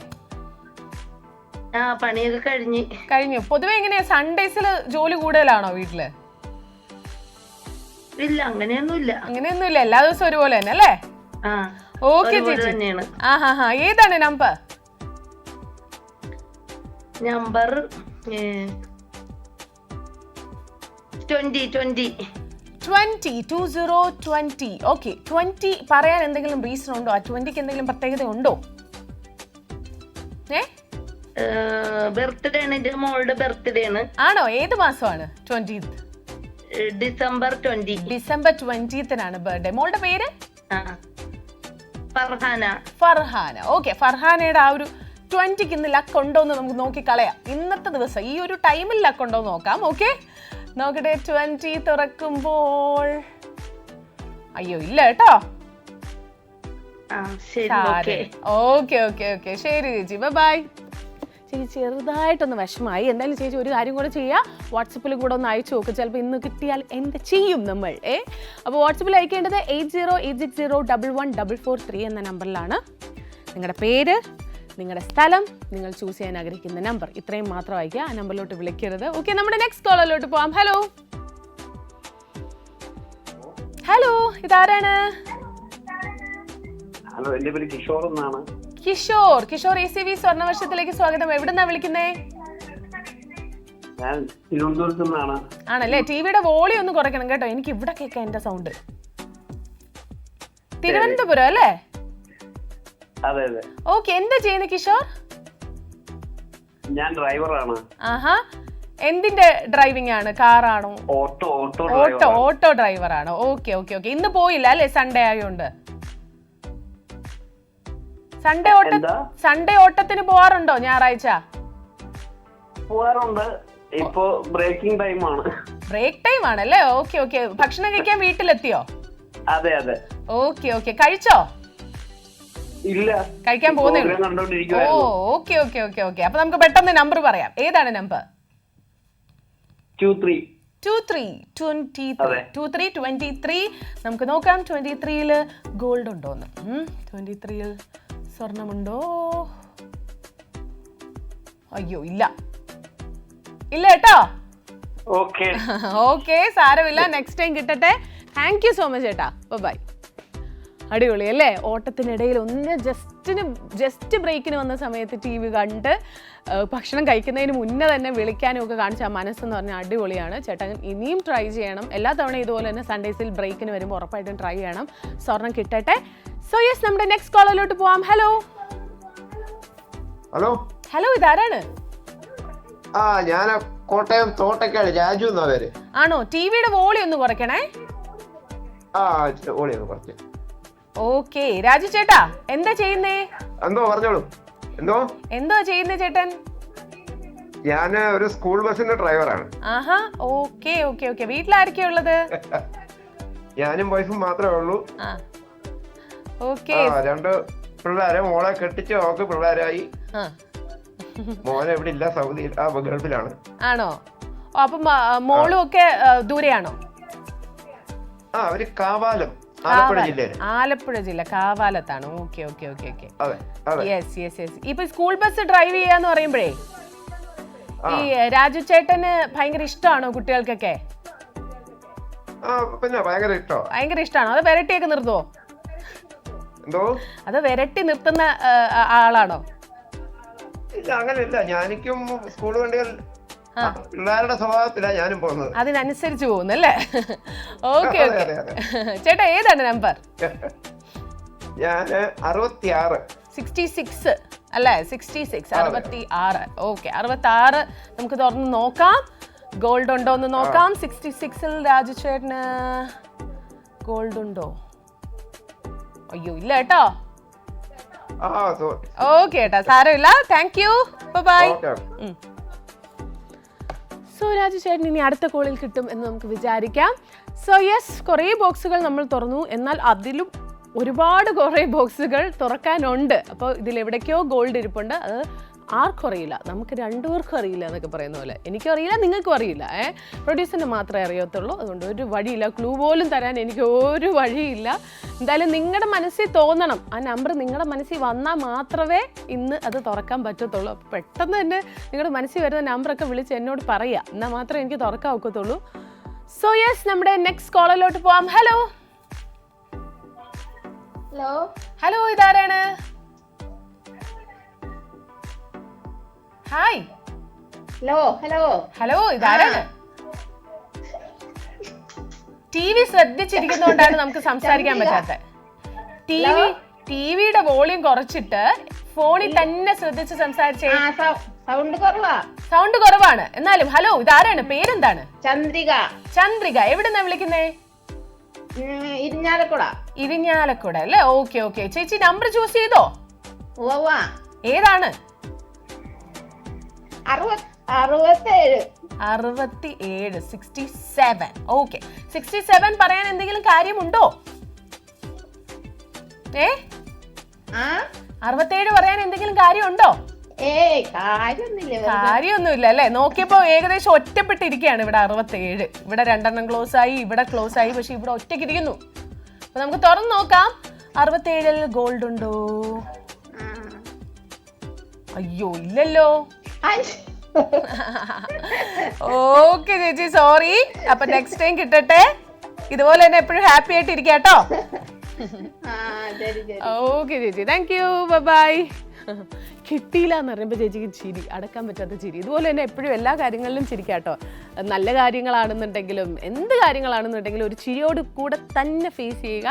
പണിയൊക്കെ കഴിഞ്ഞു. പൊതുവെ എങ്ങനെയാ സൺഡേസില് ജോലി കൂടുതലാണോ വീട്ടില്? ഇല്ല, അങ്ങനെയൊന്നുമില്ല. എല്ലാ ദിവസവും ഒരുപോലെ തന്നെ അല്ലേ? ഓക്കെ ചേച്ചി. ഏതാണ് നമ്പർ? നമ്പർ 20. ഓക്കെ, 20 പറയാൻ എന്തെങ്കിലും റീസൺ ഉണ്ടോ? ആ 20ക്ക് എന്തെങ്കിലും പ്രത്യേകത ഉണ്ടോ? ബർത്ത്ഡേ ആണ്, എന്റെ മോളുടെ ബർത്ത്ഡേ ആണ്. ആണോ? ഏത് മാസമാണ്? 20th December 20. December 20th birthday. മോളുടെ പേര്? ഫർഹാന. ഓക്കെ, ഫർഹാനയുടെ ആ ഒരു 20ക്ക് ഇന്ന് ലക്ക് ഉണ്ടോ എന്ന് നമുക്ക് നോക്കി കളയാം. ഇന്നത്തെ ദിവസം ഈ ഒരു ടൈമിൽ ലക്ക് ഉണ്ടോ നോക്കാം. ഓക്കെ, നോക്കട്ടെ. 20 തുറക്കുമ്പോൾ അയ്യോ, ഇല്ല കേട്ടോ. ഓക്കെ. ശരി ചേച്ചി, ബൈ. ചേച്ചി ചെറുതായിട്ടൊന്ന് വിഷമായി. എന്തായാലും ചേച്ചി ഒരു കാര്യം കൂടെ ചെയ്യുക, വാട്സപ്പിൽ കൂടെ ഒന്ന് അയച്ചു നോക്കുക. ചിലപ്പോൾ ഇന്ന് കിട്ടിയാൽ എന്ത് ചെയ്യും നമ്മൾ? അപ്പോൾ വാട്സപ്പിൽ അയക്കേണ്ടത് 8086011443 എന്ന നമ്പറിലാണ്. നിങ്ങളുടെ പേര്, നിങ്ങളുടെ സ്ഥലം, നിങ്ങൾ ചൂസ് ചെയ്യാൻ ആഗ്രഹിക്കുന്ന നമ്പർ, ഇത്രയും മാത്രം അയക്കുക. ആ നമ്പറിലോട്ട് വിളിക്കരുത്. ഓക്കെ, നമ്മുടെ നെക്സ്റ്റ് കോളറിലോട്ട് പോവാം. ഹലോ, ഇതാരാണ്? ഹലോ, എന്റെ പേര് കിഷോർ എന്നാണ്. കിഷോർ. ACV സ്വർണ്ണവർഷത്തിലേക്ക് സ്വാഗതം. എവിടുന്നാ വിളിക്കുന്നേ? ഞാൻ തിരുവനന്തപുരത്ത് നിന്നാണ്. ആണല്ലേ? ടിവിയുടെ വോളിയം ഒന്ന് കുറയ്ക്കണം കേട്ടോ, എനിക്ക് ഇവിടെ കേൾക്കാം എന്റെ സൗണ്ട്. തിരുവനന്തപുരം അല്ലേ? അതെ. ഓക്കെ, എന്താ ചെയ്യുന്നത് കിഷോർ? ഞാൻ ഡ്രൈവറാണ്. എന്തിന്റെ ഡ്രൈവിംഗ് ആണ്? കാറാണോ? ഓട്ടോ ഡ്രൈവർ ആണോ? ഓക്കെ. ഇന്ന് പോയില്ല അല്ലേ, സൺഡേ ആയോണ്ട്? സൺഡേ ഓട്ടത്തിന് പോവാറുണ്ടോ ഞായറാഴ്ച? പോവാറുണ്ട്. ഇപ്പോ ബ്രേക്കിംഗ് ടൈമാണ്. ബ്രേക്ക് ടൈം ആണല്ലേ? Okay okay. ഭക്ഷണം കഴിക്കാൻ വീട്ടിലെത്തിയോ? അതെ അതെ. Okay okay. കഴിച്ചോ? ഇല്ല, കഴിക്കാൻ പോകുന്നേ ഉള്ളൂ. ഓ കണ്ടോണ്ടിരിക്കുവായിരുന്നു. Okay okay okay okay. അപ്പൊ നമുക്ക് പെട്ടെന്ന് നമ്പർ പറയാം. ഏതാണ് നമ്പർ? 23. 23 നമുക്ക് നോക്കാം 23-ൽ ഗോൾഡ് ഉണ്ടോന്ന്. 23-ൽ സ്വർണമുണ്ടോ? അയ്യോ ഇല്ല ഇല്ല കേട്ടോ. ഓക്കെ ഓക്കെ സാരമില്ല, നെക്സ്റ്റ് ടൈം കിട്ടട്ടെ. താങ്ക് യു സോ മച്ച് ചേട്ടാ. ബൈ. അടിപൊളി അല്ലേ? ഓട്ടത്തിനിടയിൽ ഒന്ന് ജസ്റ്റ് ബ്രേക്കിന് വന്ന സമയത്ത് ടി വി കണ്ട് ഭക്ഷണം കഴിക്കുന്നതിന് മുന്നേ തന്നെ വിളിക്കാനും ഒക്കെ കാണിച്ച ആ മനസ്സെന്ന് പറഞ്ഞാൽ അടിപൊളിയാണ്. ചേട്ടൻ ഇനിയും ട്രൈ ചെയ്യണം. എല്ലാ തവണയും ഇതുപോലെ തന്നെ സൺഡേസിൽ ബ്രേക്കിന് വരുമ്പോൾ ഉറപ്പായിട്ടും ട്രൈ ചെയ്യണം. സ്വർണം കിട്ടട്ടെ. സോ യെസ്, നമ്മുടെ നെക്സ്റ്റ് കോളിലോട്ട് പോവാം. ഹലോ ഹലോ ഹലോ, ഇതാരാണ്? ഞാൻ കോട്ടയം തോട്ടക്കാട് രാജു എന്നാ പേര്. ആണോ? ടിവിയുടെ വോളി ഒന്ന് കുറയ്ക്കണേ. ഓളിയൊന്ന് കുറച്ച്. ഓക്കെ രാജു ചേട്ടാ, എന്താ ചെയ്യുന്നേ? എന്തോ പറഞ്ഞോളൂ. എന്തോ ചെയ്യുന്നേ ചേട്ടൻ? ഞാൻ ഒരു സ്കൂൾ ബസിന്റെ ഡ്രൈവറാണ്. ആഹാ, ഓക്കെ ഓക്കെ ഓക്കെ. വീട്ടിലാരൊക്കെയാ ഉള്ളത്? ഞാനും വൈഫും മാത്രമേ ഉള്ളൂ. ഓക്കെ. 2 പിള്ളേരെ, മോളെ കെട്ടിച്ച് അവർക്ക് പിള്ളേരായി. മോനെ ഇവിടെ ഇല്ല, സൗദി ഗൾഫിലാണ്. ആണോ? അപ്പൊ മോളും ഒക്കെ ദൂരെയാണോ? അവര് കാവാലം, ആലപ്പുഴ ജില്ലയില്. ആലപ്പുഴ ജില്ല കാവാലത്താണ്. Okay okay okay okay. Yes yes yes. ഇപ്പൊ സ്കൂൾ ബസ് ഡ്രൈവ് ചെയ്യാന്ന് പറയുമ്പോഴേ ഈ രാജു ചേട്ടന് ഭയങ്കര ഇഷ്ടമാണോ കുട്ടികൾക്കൊക്കെ? പിന്നെ ഭയങ്കര ഇഷ്ടമാണ്. ഭയങ്കര ഇഷ്ടമാണോ? അത് വിരട്ടിയൊക്കെ നിർത്തുവോ? അത് വിരട്ടി നിർത്തുന്ന ആളാണോ? ഇല്ല, അങ്ങനെയില്ല. ഞാനിക്കും സ്കൂൾ വണ്ടികൾ പിള്ളേരുടെ സ്വഭാവത്തിലാ ഞാനും പോകുന്നത്. അതിനനുസരിച്ച് പോകുന്നു അല്ലേ? Okay okay. ചേട്ടാ ഏതാണ് നമ്പർ? ഞാൻ 66. 66 അല്ലേ? 66 66. ഓക്കെ, 66 നമുക്ക് തുറന്ന് നോക്കാം. ഗോൾഡ് ഉണ്ടോ എന്ന് നോക്കാം. 66-ൽ രാജു ചേട്ടന് ഗോൾഡ് ഉണ്ടോ? അയ്യോ ഇല്ല കേട്ടോ. ഓക്കെ ഏട്ടാ, സാരമില്ല. Thank you. Bye. So Raju ചേട്ടൻ ഇനി അടുത്ത കോളിൽ കിട്ടും എന്ന് നമുക്ക് വിചാരിക്കാം. സോ യെസ്, കുറേ ബോക്സുകൾ നമ്മൾ തുറന്നു. എന്നാൽ അതിലും ഒരുപാട് കുറേ ബോക്സുകൾ തുറക്കാനുണ്ട്. അപ്പോൾ ഇതിലെവിടേക്കോ ഗോൾഡ് ഇരിപ്പുണ്ട്. അത് ആർക്കും അറിയില്ല, നമുക്ക് രണ്ടുപേർക്കും അറിയില്ല എന്നൊക്കെ പറയുന്ന പോലെ. എനിക്കും അറിയില്ല, നിങ്ങൾക്കും അറിയില്ല. പ്രൊഡ്യൂസറിന് മാത്രമേ അറിയത്തുള്ളൂ. അതുകൊണ്ട് ഒരു വഴിയില്ല, ക്ലൂ പോലും തരാൻ എനിക്ക് ഒരു വഴിയില്ല. എന്തായാലും നിങ്ങളുടെ മനസ്സിൽ തോന്നണം, ആ നമ്പർ നിങ്ങളുടെ മനസ്സിൽ വന്നാൽ മാത്രമേ ഇന്ന് അത് തുറക്കാൻ പറ്റത്തുള്ളൂ. അപ്പോൾ പെട്ടെന്ന് തന്നെ നിങ്ങളുടെ മനസ്സിൽ വരുന്ന നമ്പറൊക്കെ വിളിച്ച് എന്നോട് പറയുക, എന്നാൽ മാത്രമേ എനിക്ക് തുറക്കാൻ ഒക്കത്തുള്ളൂ. സോ യെസ്, നമ്മുടെ നെക്സ്റ്റ് കോളിലോട്ട് പോവാം. ഹലോ ഹലോ ഹലോ, ഇതാരാണ്? ഹായ്. ഹലോ ഹലോ ഹലോ, ഇതാരാണ്? ടി വി ശ്രദ്ധിച്ചിരിക്കുന്നതുകൊണ്ടാണ് നമുക്ക് സംസാരിക്കാൻ പറ്റാത്ത. ടിവിയുടെ വോളിയം കുറച്ചിട്ട് ഫോണിൽ തന്നെ ശ്രദ്ധിച്ച് സംസാരിച്ചേ. സൗണ്ട് കുറവാണ്. എന്നാലും ഹലോ, ഇതാരാണ്? പേരെന്താണ്? ചന്ദ്രിക. ചന്ദ്രിക. എവിടെന്നാ വിളിക്കുന്നേ? ഇരിഞ്ഞാലക്കുട അല്ലേ? Okay okay. ചേച്ചി നമ്പർ ചൂസ് ചെയ്തോ? ഏതാണ്? 67. 67. ഓക്കെ. 67 പറയാൻ എന്തെങ്കിലും കാര്യമുണ്ടോ? 67 പറയാൻ എന്തെങ്കിലും കാര്യമുണ്ടോ? കാര്യമൊന്നുമില്ല അല്ലേ? നോക്കിയപ്പോ ഏകദേശം ഒറ്റപ്പെട്ടിരിക്കുകയാണ് ഇവിടെ. 67 ഇവിടെ 2 ക്ലോസ് ആയി, ഇവിടെ ക്ലോസ് ആയി, പക്ഷെ ഇവിടെ ഒറ്റയ്ക്ക് ഇരിക്കുന്നു. അപ്പൊ നമുക്ക് തുറന്നു നോക്കാം. 67-ൽ ഗോൾഡ് ഉണ്ടോ? അയ്യോ ഇല്ലല്ലോ. ഓക്കെ ചേച്ചി, സോറി. അപ്പൊ നെക്സ്റ്റ് ടൈം കിട്ടട്ടെ. ഇതുപോലെ തന്നെ എപ്പോഴും ഹാപ്പി ആയിട്ട് ഇരിക്കാട്ടോ. ഓക്കെ ചേച്ചി, താങ്ക് യു. ബൈ. കിട്ടിയില്ല എന്ന് പറയുമ്പോൾ ചേച്ചിക്ക് ചിരി, അടക്കാൻ പറ്റാത്ത ചിരി. ഇതുപോലെ തന്നെ എപ്പോഴും എല്ലാ കാര്യങ്ങളിലും ചിരിക്കാട്ടോ. നല്ല കാര്യങ്ങളാണെന്നുണ്ടെങ്കിലും എന്ത് കാര്യങ്ങളാണെന്നുണ്ടെങ്കിലും ഒരു ചിരിയോട് കൂടെ തന്നെ ഫേസ് ചെയ്യുക.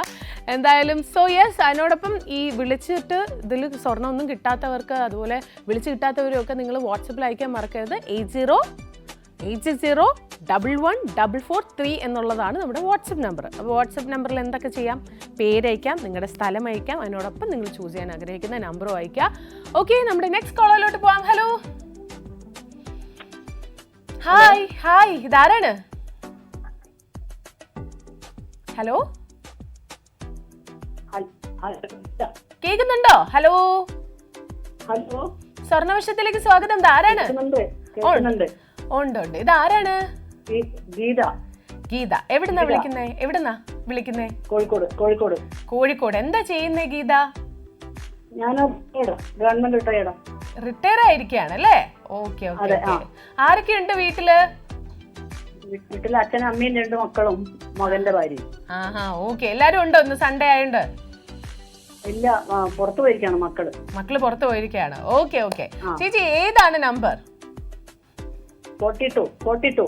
എന്തായാലും സോ യെസ്, അതിനോടൊപ്പം ഈ വിളിച്ചിട്ട് ഇതിൽ സ്വർണ്ണമൊന്നും കിട്ടാത്തവർക്ക്, അതുപോലെ വിളിച്ച് കിട്ടാത്തവരൊക്കെ നിങ്ങൾ വാട്സപ്പിൽ അയക്കാൻ മറക്കരുത്. 8080114443 എന്നുള്ളതാണ് നമ്മുടെ വാട്സപ്പ് നമ്പർ. അപ്പോൾ വാട്സപ്പ് നമ്പറിൽ എന്തൊക്കെ ചെയ്യാം? പേരയക്കാം, നിങ്ങളുടെ സ്ഥലം അയക്കാം, അതിനോടൊപ്പം നിങ്ങൾ ചൂസ് ചെയ്യാൻ ആഗ്രഹിക്കുന്ന നമ്പറും അയക്കാം. ഓക്കെ, നമ്മുടെ നെക്സ്റ്റ് കോളിലോട്ട് പോകാം. ഹലോ ഹായ് ഹായ് ഇതാരാണ്? ഹലോ കേൾക്കുന്നുണ്ടോ? ഹലോ ഹലോ സ്വർണവർഷത്തിലേക്ക് സ്വാഗതം. ഇതാരാണ്? ഉണ്ട് ഉണ്ട്. ഇതാരാണ്? ഗീത. ഗീത എവിടുന്നാ വിളിക്കുന്നേ? എവിടുന്നാ വിളിക്കുന്നേ? കോഴിക്കോട്. കോഴിക്കോട്. കോഴിക്കോട്. എന്താ ചെയ്യുന്നേ ഗീത? ഞാൻ ഗവൺമെന്റ് റിട്ടയർഡ്. റിട്ടയർ ആയിരിക്കുകയാണ് അല്ലേ? Okay okay. ആരൊക്കെ ഉണ്ട് വീട്ടില്? വീട്ടിൽ അച്ഛനും അമ്മയും 2 മക്കളും മകന്റെ ഭാര്യയും. ആഹാ ഓക്കെ. എല്ലാരും ഉണ്ടോ? ഇന്ന് സൺഡേ ആയോണ്ട്? ഇല്ല, പുറത്തു പോയിരിക്കാണ് മക്കള്. മക്കള് പുറത്തു പോയിരിക്കുകയാണ്. Okay okay. ചേച്ചി ഏതാണ് നമ്പർ? 42. 42.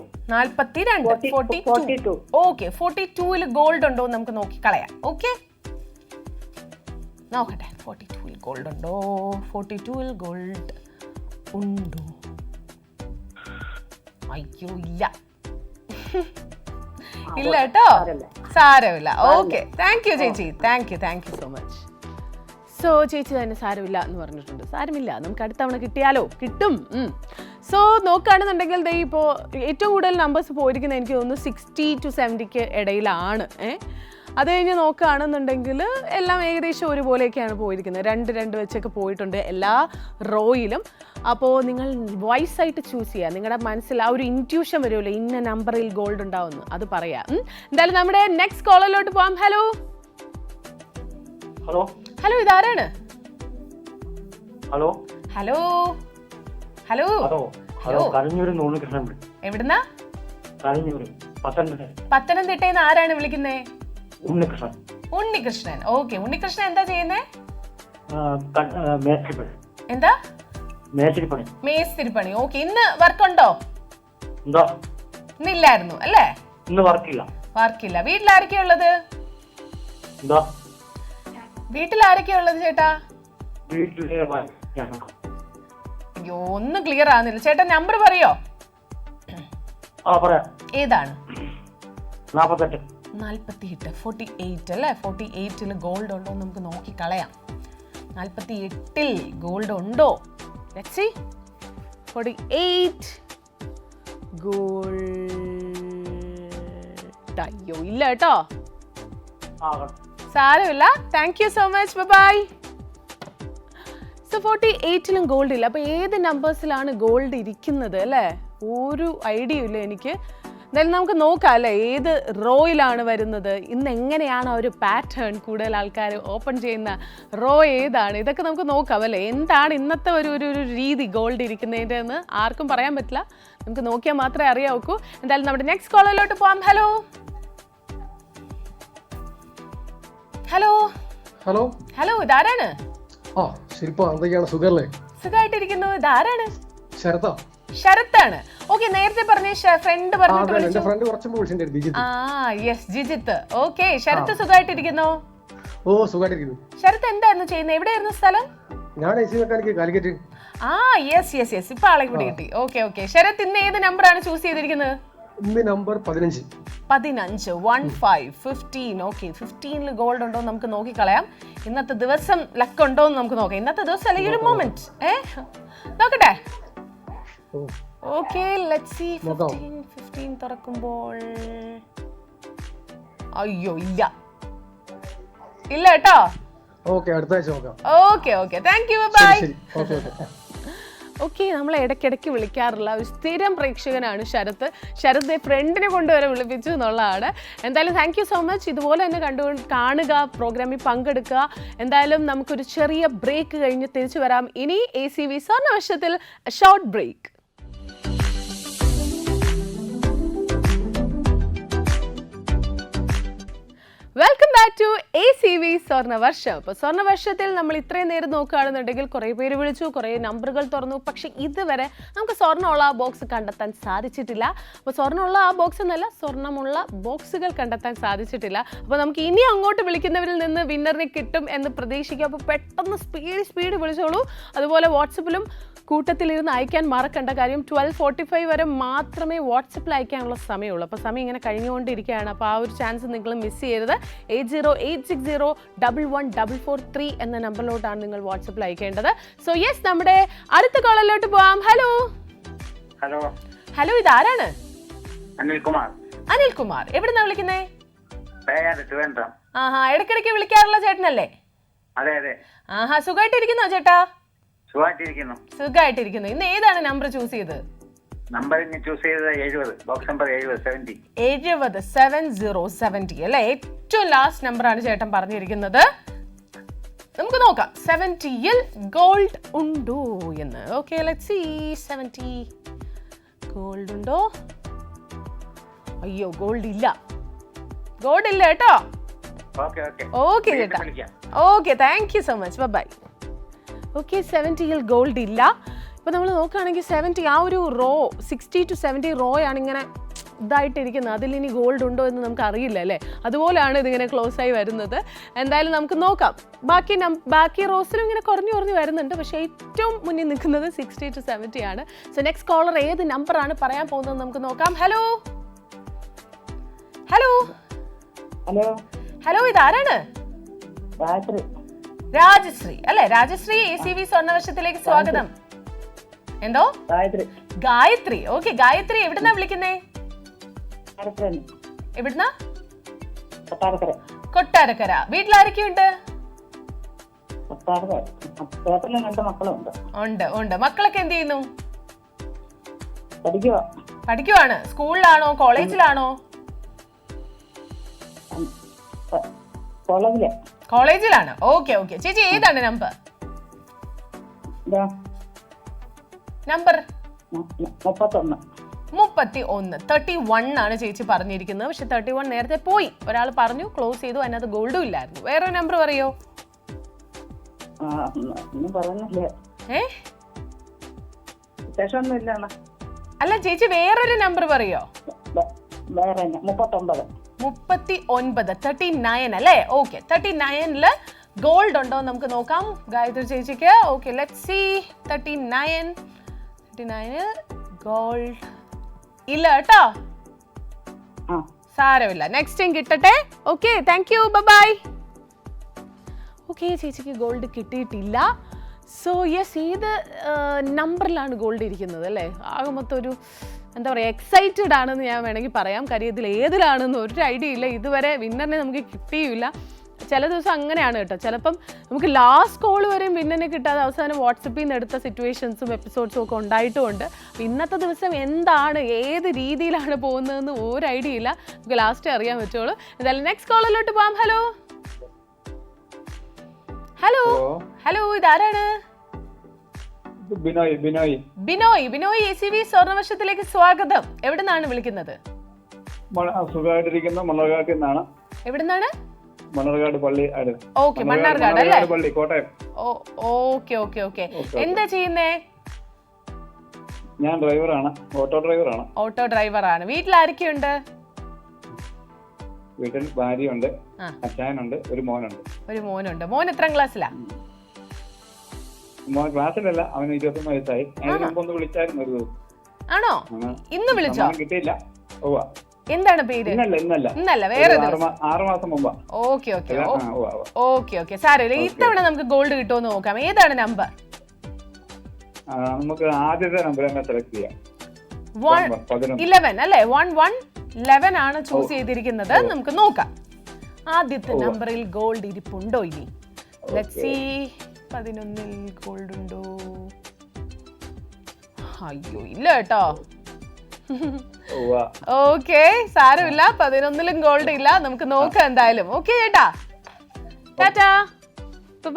42. ഓക്കെ. 42-ൽ ഗോൾഡ് ഉണ്ടോ നമുക്ക് നോക്കി കളയാം. ഓക്കെ നോക്കട്ടെ. 42-ൽ ഗോൾഡ് ഉണ്ടോ? 42-ൽ ഗോൾഡ് ഉണ്ടോ? അയ്യോ ഇല്ല. ഇല്ല കേട്ടോ. സാരമില്ല. ഓക്കെ താങ്ക് യു ചേച്ചി. Thank you so much. So ചേച്ചി തന്നെ സാരമില്ല എന്ന് പറഞ്ഞിട്ടുണ്ട്. സാരമില്ല, നമുക്ക് അടുത്ത തവണ കിട്ടിയാലോ? കിട്ടും. സോ നോക്കുകയാണെന്നുണ്ടെങ്കിൽ ദേ ഇപ്പോൾ ഏറ്റവും കൂടുതൽ നമ്പേഴ്സ് പോയിരിക്കുന്നത് എനിക്ക് തോന്നുന്നു 60 to 70 ഇടയിലാണ്. അത് കഴിഞ്ഞ് നോക്കുകയാണെന്നുണ്ടെങ്കിൽ എല്ലാം ഏകദേശം ഒരുപോലെയൊക്കെയാണ് പോയിരിക്കുന്നത്. 2 വെച്ചൊക്കെ പോയിട്ടുണ്ട് എല്ലാ റോയിലും. അപ്പോൾ നിങ്ങൾ വോയിസ് ആയിട്ട് ചൂസ് ചെയ്യുക. നിങ്ങളുടെ മനസ്സിൽ ആ ഒരു ഇൻറ്റ്യൂഷൻ വരുമല്ലോ, ഇന്ന നമ്പറിൽ ഗോൾഡ് ഉണ്ടാവുമെന്ന്, അത് പറയാം. എന്തായാലും നമ്മുടെ നെക്സ്റ്റ് കോളറിലോട്ട് പോകാം. ഹലോ ഹലോ ഹലോ ഇതാരാണ്? Hello hello hello hello Kalanjoor Unnikrishnan. എവിടുന്നാ? കളഞ്ഞൂര് പത്തനംതിട്ടയിൽ നിന്ന് ആരാണ് വിളിക്കുന്നേ? ഉണ്ണികൃഷ്ണൻ. ഉണ്ണികൃഷ്ണൻ. ഓക്കെ. ഉണ്ണികൃഷ്ണൻ എന്താ ചെയ്യുന്നേ? എന്താ? മേസ്തിരിപ്പണി. ഓക്കെ. ഇന്ന് വർക്കുണ്ടോ? ഇന്നില്ലായിരുന്നു അല്ലേ? ഇന്ന് വർക്കില്ല. വീട്ടിൽ ആരൊക്കെയാ ഉള്ളത്? വീട്ടിൽ ആരൊക്കെയാ ഉള്ളത് ചേട്ടാ? അയ്യോ ഒന്നും ക്ലിയർ ആവുന്നില്ല ചേട്ടാ. നമ്പർ പറയോ? ഏതാണ്? 48. 48 അല്ലേ? 48-ൽ ഗോൾഡ് ഉണ്ടോ നമുക്ക് നോക്കി കളയാം. 48-ൽ ഗോൾഡ് ഉണ്ടോ? Let's see. 48 ഗോൾഡ്. അയ്യോ ഇല്ല കേട്ടോ. സാരമില്ല. Thank you so much. Bye. So 48-ലും ഗോൾഡ് ഇല്ല. അപ്പോൾ ഏത് നമ്പേഴ്സിലാണ് ഗോൾഡ് ഇരിക്കുന്നത് അല്ലേ? ഒരു ഐഡിയ ഇല്ല എനിക്ക്. എന്തായാലും നമുക്ക് നോക്കാം അല്ലേ ഏത് റോയിലാണ് വരുന്നത്, ഇന്ന് എങ്ങനെയാണ് ആ ഒരു പാറ്റേൺ, കൂടുതൽ ആൾക്കാർ ഓപ്പൺ ചെയ്യുന്ന റോ ഏതാണ്, ഇതൊക്കെ നമുക്ക് നോക്കാം അല്ലേ. എന്താണ് ഇന്നത്തെ ഒരു രീതി ഗോൾഡ് ഇരിക്കുന്നതിൻ്റെ എന്ന് ആർക്കും പറയാൻ പറ്റില്ല. നമുക്ക് നോക്കിയാൽ മാത്രമേ അറിയാവൂ. എന്തായാലും നമ്മുടെ നെക്സ്റ്റ് കോളറിലോട്ട് പോകാം. ഹലോ ഹലോ ഹലോ ഹലോ ഇതാരാണ്? സുഖമായിട്ടിരിക്കുന്നു. ഇതാരാണ്? ശരത്താ. ശരത്താണ്. ഓക്കെ. നേരത്തെ പറഞ്ഞ ഫ്രണ്ട് പറഞ്ഞു. ജിജിത്ത്. ഓക്കെ. ശരത്ത് സുഖമായിട്ടിരിക്കുന്നു. ശരത്ത് എന്തായിരുന്നു ചെയ്യുന്നത്? എവിടെയായിരുന്നു സ്ഥലം? യെസ് ഇപ്പൊ ആളെ കൂടി കിട്ടി. ഓക്കെ. ശരത്ത് ഇന്ന് ഏത് നമ്പറാണ് ചൂസ് ചെയ്തിരിക്കുന്നത്? നമ്പർ 15. 15. ഓക്കെ. 15-ൽ ഗോൾഡ് ഉണ്ടോ നമുക്ക് നോക്കി കളയാം. ഇന്നത്തെ ദിവസം ലക്ക് ഉണ്ടോ എന്ന് നമുക്ക് നോക്കാം. ഇന്നത്തെ ദിവസം അല്ലെങ്കിൽ ഒരു മൊമെന്റ് നോക്കട്ടെ. Okay let's see. 15 തുറക്കുമ്പോൾ അയ്യോ ഇല്ല കേട്ടോ. Okay thank you. Bye. Okay. നമ്മളെ ഇടയ്ക്കിടയ്ക്ക് വിളിക്കാറുള്ള ഒരു സ്ഥിരം പ്രേക്ഷകനാണ് ശരത്ത്. ശരത്ത് ഫ്രണ്ടിനെ കൊണ്ടുവരെ വിളിപ്പിച്ചു എന്നുള്ളതാണ്. എന്തായാലും താങ്ക് യു സോ മച്ച്. ഇതുപോലെ തന്നെ കാണുക, പ്രോഗ്രാമിൽ പങ്കെടുക്കുക. എന്തായാലും നമുക്കൊരു ചെറിയ ബ്രേക്ക് കഴിഞ്ഞ് തിരിച്ചു വരാം. ഇനി ACV സ്വർണവർഷത്തിൽ short break. Welcome back to ACV സ്വർണവർഷം. അപ്പോൾ സ്വർണവർഷത്തിൽ നമ്മൾ ഇത്രയും നേരം നോക്കുകയാണെന്നുണ്ടെങ്കിൽ കുറേ പേര് വിളിച്ചു, കുറേ നമ്പറുകൾ തുറന്നു. പക്ഷെ ഇതുവരെ നമുക്ക് സ്വർണ്ണമുള്ള ആ ബോക്സ് കണ്ടെത്താൻ സാധിച്ചിട്ടില്ല. അപ്പോൾ സ്വർണ്ണമുള്ള ആ ബോക്സ് എന്നല്ല, സ്വർണ്ണമുള്ള ബോക്സുകൾ കണ്ടെത്താൻ സാധിച്ചിട്ടില്ല. അപ്പോൾ നമുക്ക് ഇനി അങ്ങോട്ട് വിളിക്കുന്നവരിൽ നിന്ന് വിന്നറിനെ കിട്ടും എന്ന് പ്രതീക്ഷിക്കാം. അപ്പോൾ പെട്ടെന്ന് സ്പീഡ് വിളിച്ചോളൂ. അതുപോലെ വാട്സപ്പിലും കൂട്ടത്തിലിരുന്ന് അയക്കാൻ മറക്കണ്ട. കാര്യം 12:45 വരെ മാത്രമേ വാട്സപ്പിൽ അയക്കാനുള്ള സമയമുള്ളൂ. അപ്പോൾ സമയം ഇങ്ങനെ കഴിഞ്ഞുകൊണ്ടിരിക്കുകയാണ്. അപ്പോൾ ആ ഒരു ചാൻസ് നിങ്ങൾ മിസ് ചെയ്യരുത്. 8086011443 എന്ന നമ്പറിലോട്ടാണ് നിങ്ങൾ വാട്സപ്പിൽ അയക്കേണ്ടത്. സോ യെസ്, നമ്മുടെ അടുത്ത കോളിലോട്ട് പോവാം. ഹലോ ഹലോ, ഇതാരാണ്? അനിൽകുമാർ. അനിൽകുമാർ, എവിടുന്നാ വിളിക്കുന്നേ? ട്രിവാൻഡ്രം. ആഹാ, ഇടയ്ക്കിടയ്ക്ക് വിളിക്കാറുള്ള ചേട്ടനല്ലേ? അതെ അതെ. ആഹാ, സുഖമായിട്ടിരിക്കുന്നോ ചേട്ടാ? സുഖമായിട്ടിരിക്കുന്നു. സുഖമായിട്ടിരിക്കുന്നു. ഇന്ന് ഏതാണ് നമ്പർ ചൂസ് ചെയ്തത്? നമ്പർ ചൂസ് ചെയ്തത് 70, ബോക്സ് നമ്പർ 70 70 അല്ലെ? ഏറ്റവും ലാസ്റ്റ് നമ്പർ ആണ് ചേട്ടൻ പറഞ്ഞിരിക്കുന്നത്. നമുക്ക് നോക്കാം 70ൽ ഗോൾഡ് ഉണ്ടോ എന്ന്. Okay, let's see. 70 ഗോൾഡ് ഉണ്ടോ? അയ്യോ, ഗോൾഡ് ഇല്ല. ഗോൾഡ് ഇല്ല കേട്ടോ. ഓക്കെ ചേട്ടാ. Okay, thank you so much. Bye. Okay, 70ൽ ഗോൾഡ് ഇല്ല. ഇപ്പൊ നമ്മൾ നോക്കുകയാണെങ്കിൽ 70 ആ ഒരു റോ 60 to 70 റോ ആണ് ഇങ്ങനെ ഇതായിട്ടിരിക്കുന്നത്. അതിൽ ഇനി ഗോൾഡ് ഉണ്ടോ എന്ന് നമുക്ക് അറിയില്ല അല്ലേ? അതുപോലെയാണ് ഇതിങ്ങനെ ക്ലോസ് ആയി വരുന്നത്. എന്തായാലും നമുക്ക് നോക്കാം. ബാക്കി റോസിലും ഇങ്ങനെ കുറഞ്ഞു വരുന്നുണ്ട്. പക്ഷേ ഏറ്റവും മുന്നിൽ നിൽക്കുന്നത് 60 to 70 ആണ്. സോ നെക്സ്റ്റ് കോളർ ഏത് നമ്പറാണ് പറയാൻ പോകുന്നത് നമുക്ക് നോക്കാം. ഹലോ ഹലോ ഹലോ ഹലോ, ഇതാരാണ്? രാജശ്രീ അല്ലെ? രാജശ്രീ, ACV സ്വർണ്ണവർഷത്തിലേക്ക് സ്വാഗതം. എന്തോ? ഗായത്രി. ഓക്കെ, ഗായത്രി എവിടുന്നാ വിളിക്കുന്നേ? എവിടുന്നാ? കൊട്ടാരക്കര. വീട്ടിലാരൊക്കെയുണ്ട്? ഉണ്ട്. മക്കളൊക്കെ എന്ത് ചെയ്യുന്നു? പഠിക്കുവാണ്. സ്കൂളിലാണോ കോളേജിലാണോ? കോളേജിലാണ്. ഓക്കെ. ചേച്ചി ഏതാണ് നമ്പർ? 31 ആണ് ചേച്ചി പറഞ്ഞിരിക്കുന്നത്. പക്ഷെ 31 നേരത്തെ പോയി. ഒരാൾ പറഞ്ഞു, ക്ലോസ് ചെയ്തു. അതിനകത്ത് ഗോൾഡും ഇല്ലായിരുന്നു. വേറെ നമ്പർ പറയോ? അല്ല ചേച്ചി, വേറൊരു നമ്പർ പറയോ? 39 അല്ലേ? ഓക്കെ, 39ല് ഗോൾഡ് ഉണ്ടോ നമുക്ക് നോക്കാം ഗായത്രി ചേച്ചിക്ക്. Okay, let's see. 39ൽ ഗോൾഡ് ഇല്ല കേട്ടോ. സാരമില്ല, നെക്സ്റ്റ് ടൈം കിട്ടട്ടെ. Okay, thank you. Bye. Okay, ചേച്ചിക്ക് ഗോൾഡ് കിട്ടിയിട്ടില്ല. സോ യെസ്, ഏത് നമ്പറിലാണ് ഗോൾഡ് ഇരിക്കുന്നത് അല്ലേ? ആകെ മൊത്തം ഒരു എന്താ പറയുക, എക്സൈറ്റഡ് ആണെന്ന് ഞാൻ വേണമെങ്കിൽ പറയാം. കാര്യം ഇതിൽ ഏതിലാണെന്ന് ഒരു ഐഡിയ ഇല്ല. ഇതുവരെ വിന്നറിനെ നമുക്ക് കിട്ടിയില്ല. ചില ദിവസം അങ്ങനെയാണ് കേട്ടോ. ചിലപ്പം നമുക്ക് ലാസ്റ്റ് കോൾ വരെയും വിന്നറിനെ കിട്ടാതെ അവസാനം വാട്സപ്പിൽ നിന്ന് എടുത്ത സിറ്റുവേഷൻസും എപ്പിസോഡ്സും ഒക്കെ ഉണ്ടായിട്ടുമുണ്ട്. ഇന്നത്തെ ദിവസം എന്താണ്, ഏത് രീതിയിലാണ് പോകുന്നതെന്ന് ഒരു ഐഡിയ ഇല്ല. നമുക്ക് ലാസ്റ്റ് അറിയാൻ പറ്റുള്ളൂ. എന്തായാലും നെക്സ്റ്റ് കോളിലോട്ട് പോകാം. ഹലോ ഹലോ ഹലോ, ഇതാരാണ്? ബിനോയ്, ACV സ്വർണ്ണവർഷത്തിലേക്ക് സ്വാഗതം. എവിടുന്നാണ് വിളിക്കുന്നത്? സുഖമായിട്ടിരിക്കുന്ന മണ്ണാർക്കാട്ടിൽ നിന്നാണ്. എവിടുന്നാണ്? മണ്ണാർക്കാട് പള്ളി. ഓക്കെ, മണ്ണാർക്കാട് അല്ലേ? പള്ളി, കോട്ടയം. ഓക്കെ. എന്താ ചെയ്യുന്നേ? ഞാൻ ഡ്രൈവറാണ്, ഓട്ടോ ഡ്രൈവറാണ്. വീട്ടിൽ ആരൊക്കെയുണ്ട്? വീട്ടിൽ ഭാര്യയുണ്ട്, അച്ഛനുണ്ട്, ഒരു മോനുണ്ട്. മോൻ എത്രാം ക്ലാസ്സിലാ? ക്ലാസ്സിലല്ല, അവന് 21 വയസ്സായി. ഒന്ന് വിളിച്ചായിരുന്നു ഒരു ദിവസം. ആണോ? ഇന്ന് വിളിച്ചോ? കിട്ടിയില്ല. എന്താണ് പേര്? ഇന്നല്ല, വേറെ 6 മാസം മുമ്പ്. ഓക്കെ. സാരമില്ല, ഇത്തവണ നമുക്ക് ഗോൾഡ് കിട്ടുമെന്ന് നോക്കാം. ഏതാണ് നമ്പർ? നമുക്ക് ആദ്യത്തെ നമ്പർ സെലക്ട് ചെയ്യാം. 11 അല്ലേ? 11 ആണ് ചൂസ് ചെയ്തിരിക്കുന്നത്. നമുക്ക് നോക്കാം ആദ്യത്തെ നമ്പറിൽ ഗോൾഡ് ഇരിപ്പുണ്ടോ ഇനി. Let's see. 11ൽ ഗോൾഡ് ഉണ്ടോ? അയ്യോ, ഇല്ല കേട്ടോ. ഓക്കെ, സാരമില്ല, 11ലും ഗോൾഡ് ഇല്ല. നമുക്ക് നോക്കാം എന്തായാലും. ഓക്കെ ചേട്ടാ, ടാറ്റാ,